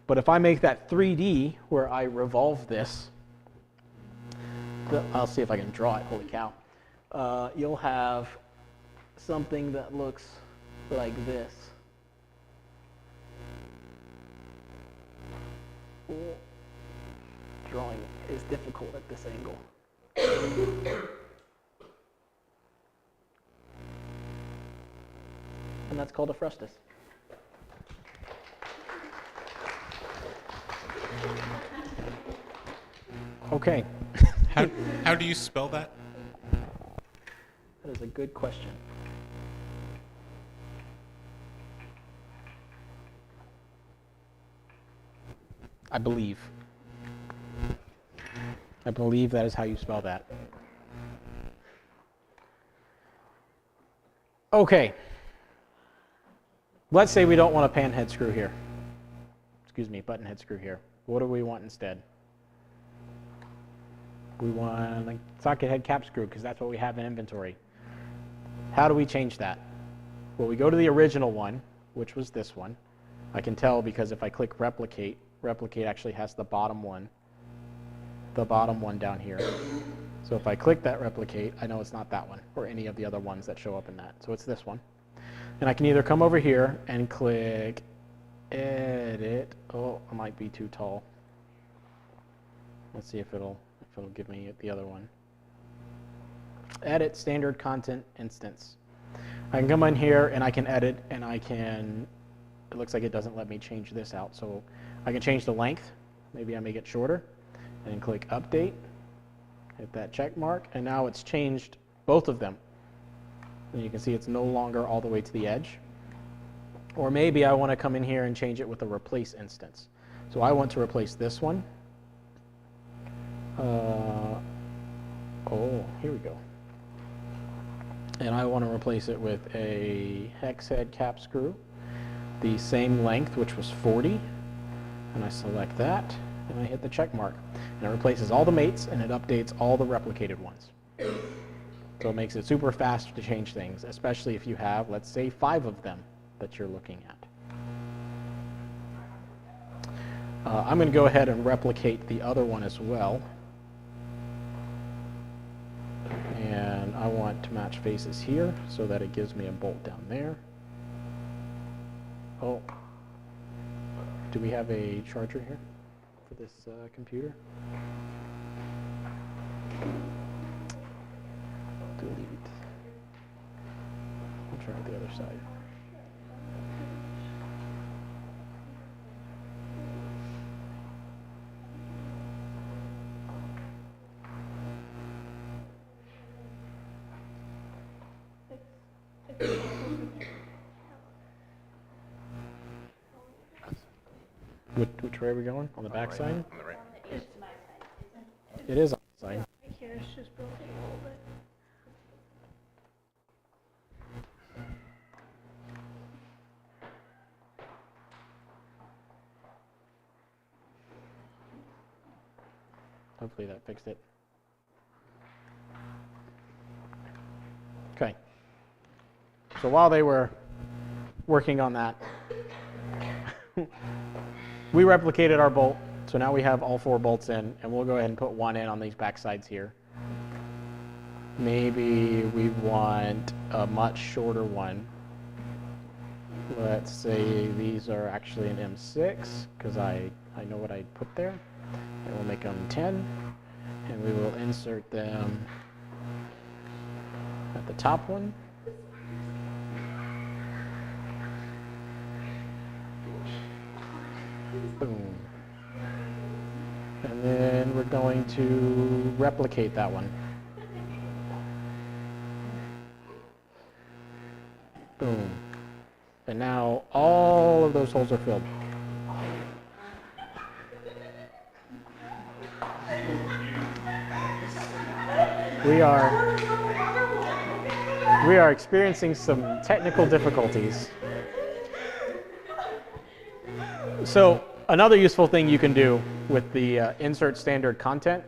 But if I make that 3D where I revolve this, I'll see if I can draw it, holy cow. You'll have something that looks like this. Drawing is difficult at this angle. And that's called a frustus. Okay. How do you spell that? That is a good question. I believe that is how you spell that. Okay. Let's say we don't want a pan head screw here. Excuse me, button head screw here. What do we want instead? We want a socket head cap screw because that's what we have in inventory. How do we change that? Well, we go to the original one, which was this one. I can tell because if I click replicate, replicate actually has the bottom one down here. So if I click that replicate, I know it's not that one or any of the other ones that show up in that. So it's this one. And I can either come over here and click edit. Oh, I might be too tall. Let's see if it'll give me the other one. Edit standard content instance. I can come in here and I can edit and I can, it looks like it doesn't let me change this out. So I can change the length. Maybe I make it shorter and click update. Hit that check mark and now it's changed both of them. And you can see it's no longer all the way to the edge. Or maybe I want to come in here and change it with a replace instance. So I want to replace this one. Oh, here we go. And I want to replace it with a hex head cap screw, the same length, which was 40. And I select that, and I hit the check mark. And it replaces all the mates, and it updates all the replicated ones. So it makes it super fast to change things, especially if you have, let's say, 5 of them that you're looking at. I'm going to go ahead and replicate the other one as well. And I want to match faces here so that it gives me a bolt down there. Oh, do we have a charger here for this computer? Delete. I'll try the other side. Which way are we going? On the back side? On the right. It is on the side. Yeah, it's just building a little bit. Hopefully that fixed it. Okay. So while they were working on that, we replicated our bolt. So now we have all 4 bolts in, and we'll go ahead and put one in on these back sides here. Maybe we want a much shorter one. Let's say these are actually an M6, because I know what I put there. And we'll make them 10, and we will insert them at the top one. Boom. And then we're going to replicate that one. Boom. And now all of those holes are filled. We are experiencing some technical difficulties. So another useful thing you can do with the insert standard content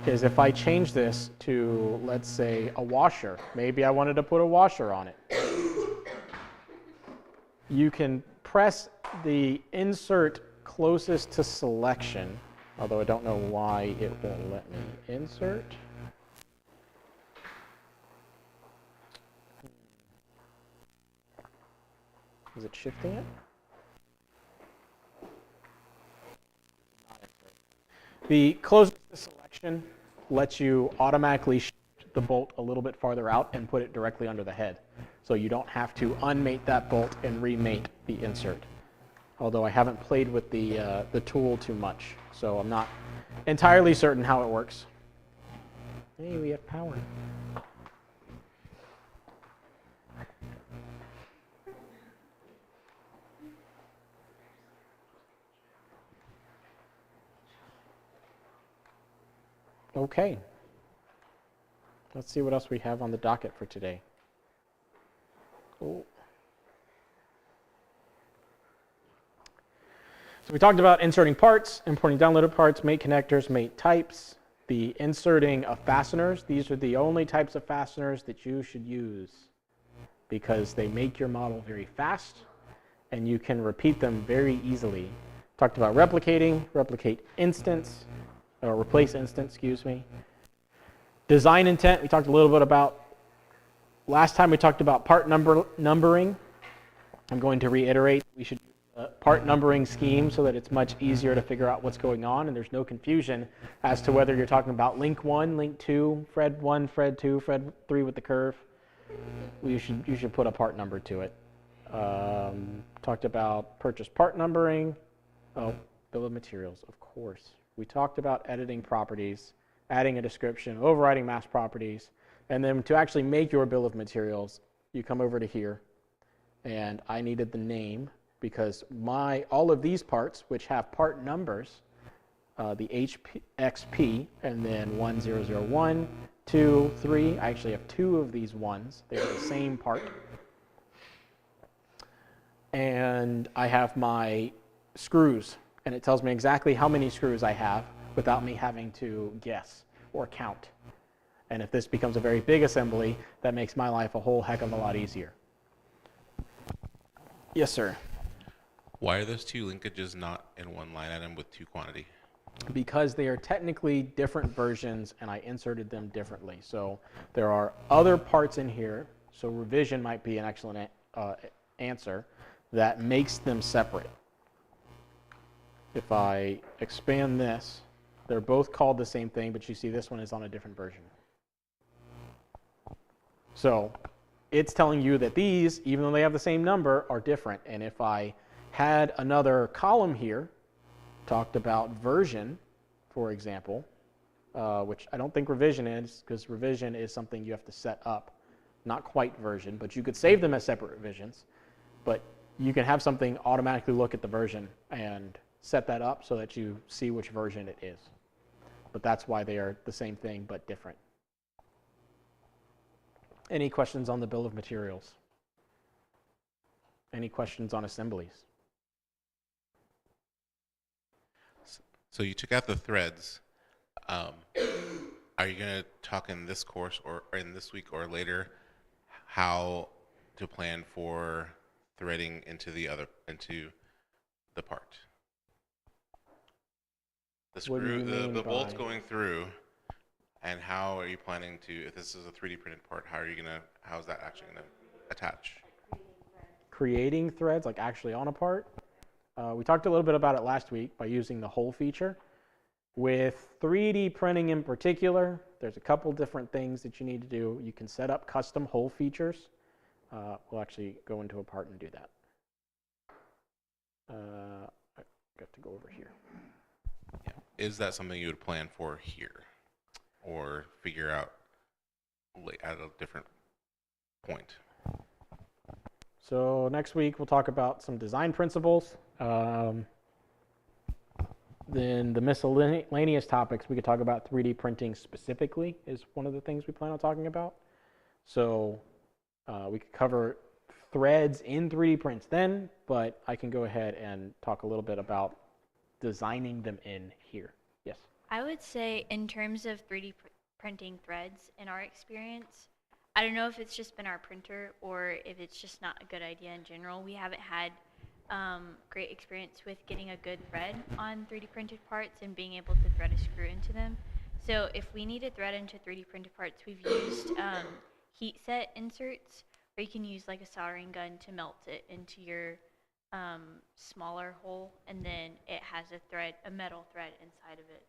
is if I change this to, let's say, a washer. Maybe I wanted to put a washer on it. You can press the insert closest to selection, although I don't know why it won't let me insert. Is it shifting it? The closest to selection lets you automatically shift the bolt a little bit farther out and put it directly under the head. So you don't have to unmate that bolt and remate the insert. Although I haven't played with the tool too much, so I'm not entirely certain how it works. Hey, we have power. Okay. Let's see what else we have on the docket for today. Oh. So we talked about inserting parts, importing downloaded parts, mate connectors, mate types, the inserting of fasteners. These are the only types of fasteners that you should use because they make your model very fast and you can repeat them very easily. Talked about replicating, replicate instance, or replace instance, excuse me. Design intent, we talked a little bit about. Last time we talked about part numbering. I'm going to reiterate, we should use a part numbering scheme so that it's much easier to figure out what's going on and there's no confusion as to whether you're talking about link 1, link 2, Fred 1, Fred 2, Fred 3 with the curve. You should put a part number to it. Talked about purchase part numbering. Oh, bill of materials, of course. We talked about editing properties, adding a description, overriding mass properties, and then to actually make your bill of materials, you come over to here, and I needed the name because all of these parts, which have part numbers, the XP, and then 1001, 2, 3, I actually have 2 of these ones. They're the same part. And I have my screws. And it tells me exactly how many screws I have without me having to guess or count. And if this becomes a very big assembly, that makes my life a whole heck of a lot easier. Yes, sir. Why are those two linkages not in one line item with two quantity? Because they are technically different versions and I inserted them differently. So there are other parts in here, so revision might be an excellent answer, that makes them separate. If I expand this, they're both called the same thing, but you see this one is on a different version. So it's telling you that these, even though they have the same number, are different. And if I had another column here, talked about version, for example, which I don't think revision is, because revision is something you have to set up, not quite version, but you could save them as separate revisions. But you can have something automatically look at the version and set that up so that you see which version it is. But that's why they are the same thing but different. Any questions on the bill of materials? Any questions on assemblies? So you took out the threads. Are you going to talk in this course or in this week or later how to plan for threading into the part? The What do screw, you mean the bolts by- going through, and how are you planning to? If this is a 3D printed part, how is that actually gonna attach? Creating threads, like actually on a part. We talked a little bit about it last week by using the hole feature. With 3D printing in particular, there's a couple different things that you need to do. You can set up custom hole features. We'll actually go into a part and do that. I got to go over here. Yeah. Is that something you would plan for here, or figure out at a different point? So next week we'll talk about some design principles. Then the miscellaneous topics, we could talk about 3D printing specifically is one of the things we plan on talking about. So we could cover threads in 3D prints then, but I can go ahead and talk a little bit about designing them in here. Yes? I would say in terms of 3D printing threads, in our experience, I don't know if it's just been our printer or if it's just not a good idea in general. We haven't had great experience with getting a good thread on 3D printed parts and being able to thread a screw into them. So if we need to thread into 3D printed parts, we've used heat set inserts, or you can use like a soldering gun to melt it into your smaller hole, and then it has a metal thread inside of it.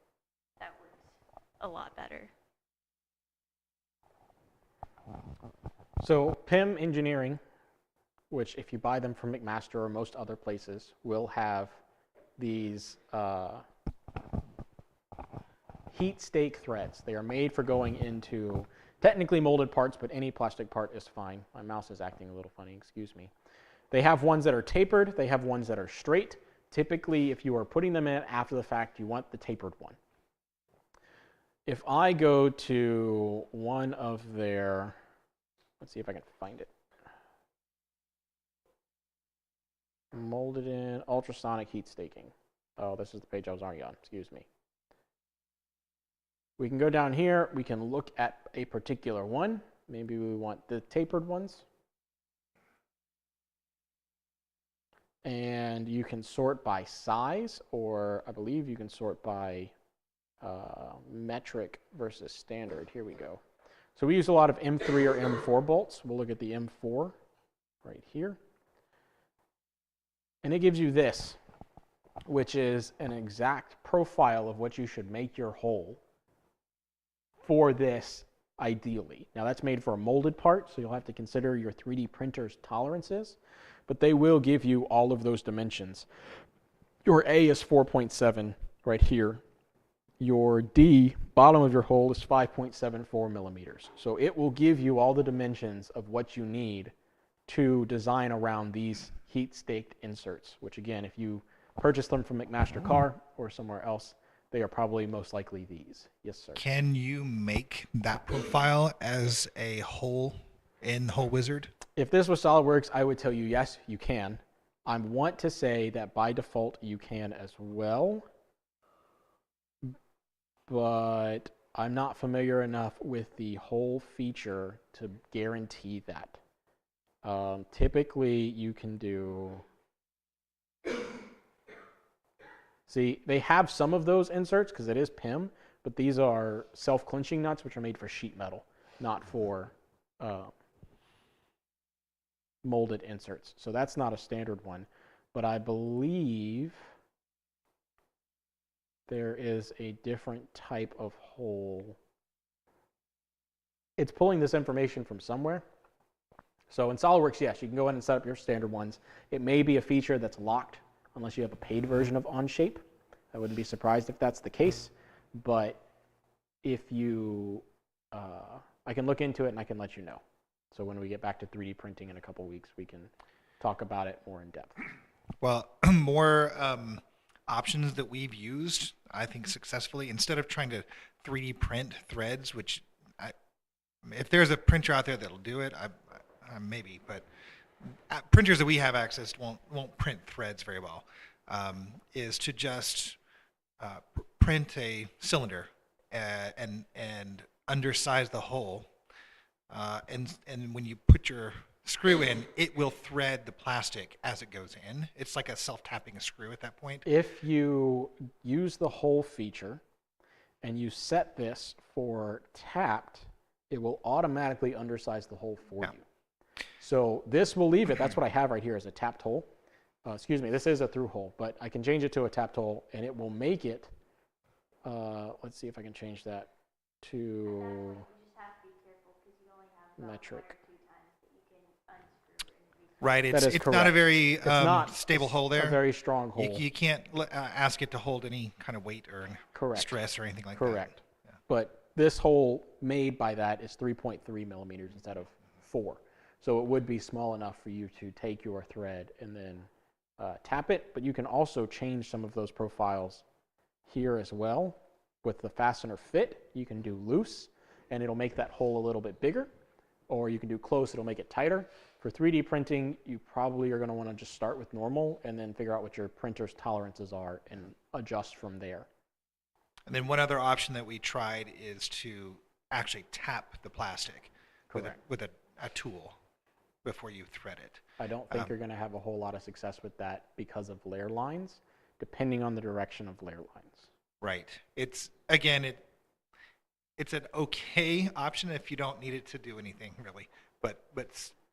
That works a lot better. So PIM Engineering, which if you buy them from McMaster or most other places, will have these heat stake threads. They are made for going into technically molded parts, but any plastic part is fine. My mouse is acting a little funny, excuse me. They have ones that are tapered. They have ones that are straight. Typically, if you are putting them in after the fact, you want the tapered one. If I go to one of their, let's see if I can find it. Molded in ultrasonic heat staking. Oh, this is the page I was already on, excuse me. We can go down here, we can look at a particular one. Maybe we want the tapered ones. And you can sort by size, or I believe you can sort by metric versus standard. Here we go. So we use a lot of M3 or M4 bolts. We'll look at the M4 right here. And it gives you this, which is an exact profile of what you should make your hole for this ideally. Now that's made for a molded part, so you'll have to consider your 3D printer's tolerances, but they will give you all of those dimensions. Your A is 4.7 right here. Your D, bottom of your hole, is 5.74 millimeters. So it will give you all the dimensions of what you need to design around these heat staked inserts, which again, if you purchase them from McMaster Car or somewhere else, they are probably most likely these. Yes, sir. Can you make that profile as a hole in Hole Wizard? If this was SolidWorks, I would tell you yes, you can. I want to say that by default you can as well, but I'm not familiar enough with the whole feature to guarantee that. Typically, you can do... See, they have some of those inserts because it is PIM, but these are self-clinching nuts, which are made for sheet metal, not for molded inserts. So that's not a standard one. But I believe there is a different type of hole. It's pulling this information from somewhere. So in SOLIDWORKS, yes, you can go in and set up your standard ones. It may be a feature that's locked unless you have a paid version of OnShape. I wouldn't be surprised if that's the case. But if you, I can look into it and I can let you know. So when we get back to 3D printing in a couple weeks, we can talk about it more in depth. Well, more options that we've used, I think successfully, instead of trying to 3D print threads, which if there's a printer out there that'll do it, maybe, but printers that we have access to won't print threads very well, is to just print a cylinder and undersize the hole, and when you put your screw in, it will thread the plastic as it goes in. It's like a self-tapping screw at that point. If you use the hole feature and you set this for tapped, it will automatically undersize the hole for you. So this will leave it. That's what I have right here as a tapped hole. Excuse me, this is a through hole, but I can change it to a tapped hole and it will make it, let's see if I can change that to metric. Right, it's not a very stable hole there. A very strong hole. You can't ask it to hold any kind of weight or stress or anything like that. Correct. Yeah. But this hole made by that is 3.3 millimeters instead of 4. So it would be small enough for you to take your thread and then tap it. But you can also change some of those profiles here as well. With the fastener fit, you can do loose, and it'll make that hole a little bit bigger. Or you can do close, it'll make it tighter. For 3D printing, you probably are going to want to just start with normal and then figure out what your printer's tolerances are and adjust from there. And then one other option that we tried is to actually tap the plastic with a tool before you thread it. I don't think you're going to have a whole lot of success with that because of layer lines, depending on the direction of layer lines. Right. It's, again, it's an okay option if you don't need it to do anything really, but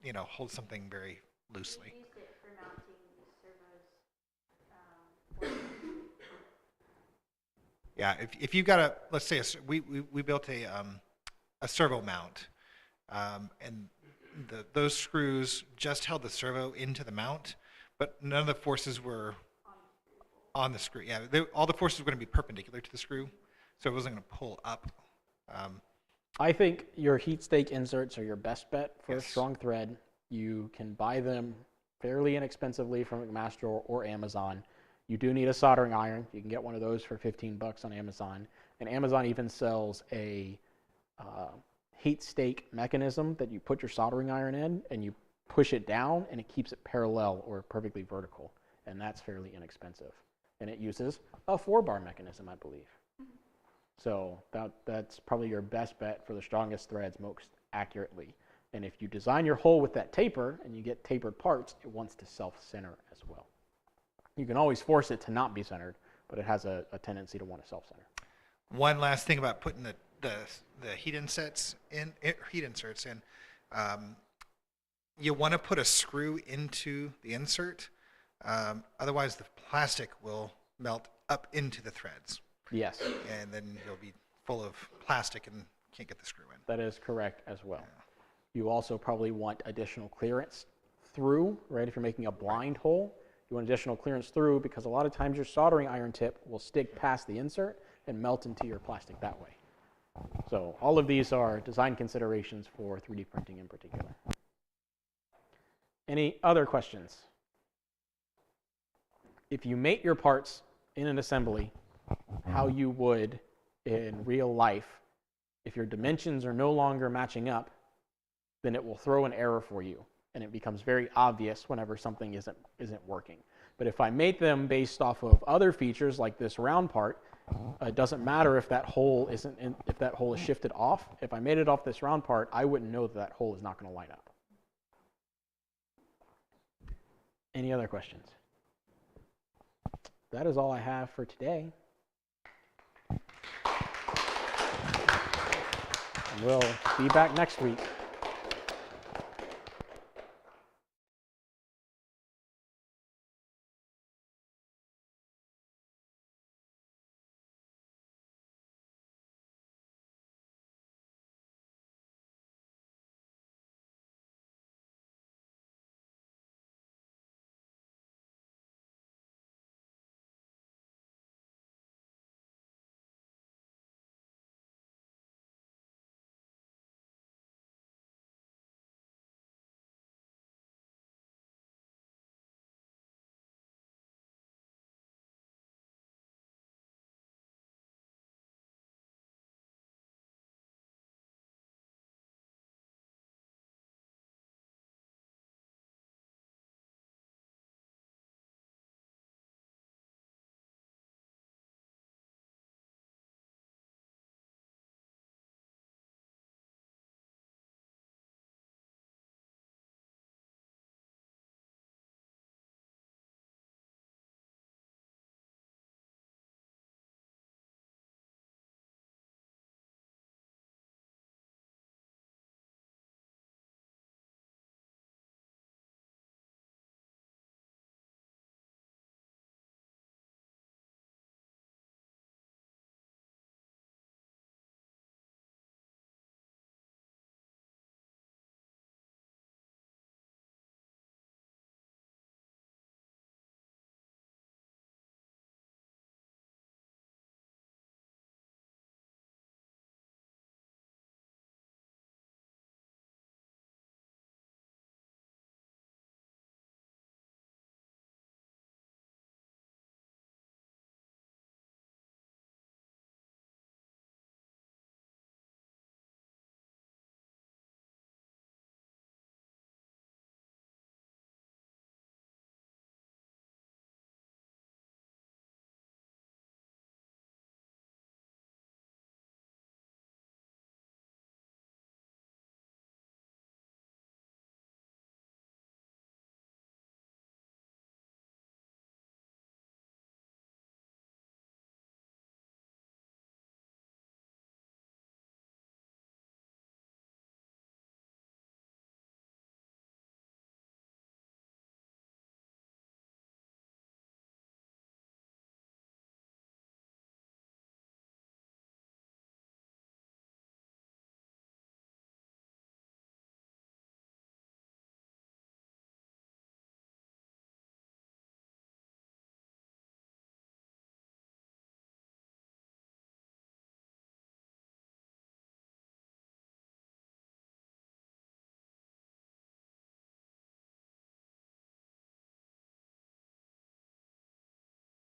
you know, hold something very loosely. We used it for mounting servos. Yeah, if you've got let's say we built a servo mount, and those screws just held the servo into the mount, but none of the forces were on the screw. Yeah, all the forces were going to be perpendicular to the screw, so it wasn't going to pull up. I think your heat stake inserts are your best bet for a strong thread. You can buy them fairly inexpensively from McMaster or Amazon. You do need a soldering iron. You can get one of those for $15 on Amazon. And Amazon even sells a heat stake mechanism that you put your soldering iron in and you push it down and it keeps it parallel or perfectly vertical. And that's fairly inexpensive. And it uses a 4-bar mechanism, I believe. So that's probably your best bet for the strongest threads most accurately. And if you design your hole with that taper and you get tapered parts, it wants to self-center as well. You can always force it to not be centered, but it has a tendency to want to self-center. One last thing about putting the heat inserts in, you want to put a screw into the insert. Otherwise, the plastic will melt up into the threads. Yes. And then you'll be full of plastic and can't get the screw in. That is correct as well. Yeah. You also probably want additional clearance through, right? If you're making a blind hole, you want additional clearance through because a lot of times your soldering iron tip will stick past the insert and melt into your plastic that way. So all of these are design considerations for 3D printing in particular. Any other questions? If you mate your parts in an assembly, how you would in real life, if your dimensions are no longer matching up, then it will throw an error for you, and it becomes very obvious whenever something isn't working. But if I mate them based off of other features like this round part, It doesn't matter if that hole isn't if that hole is shifted off. If I made it off this round part, I wouldn't know that that hole is not going to line up. Any other questions? That is all I have for today. We'll be back next week.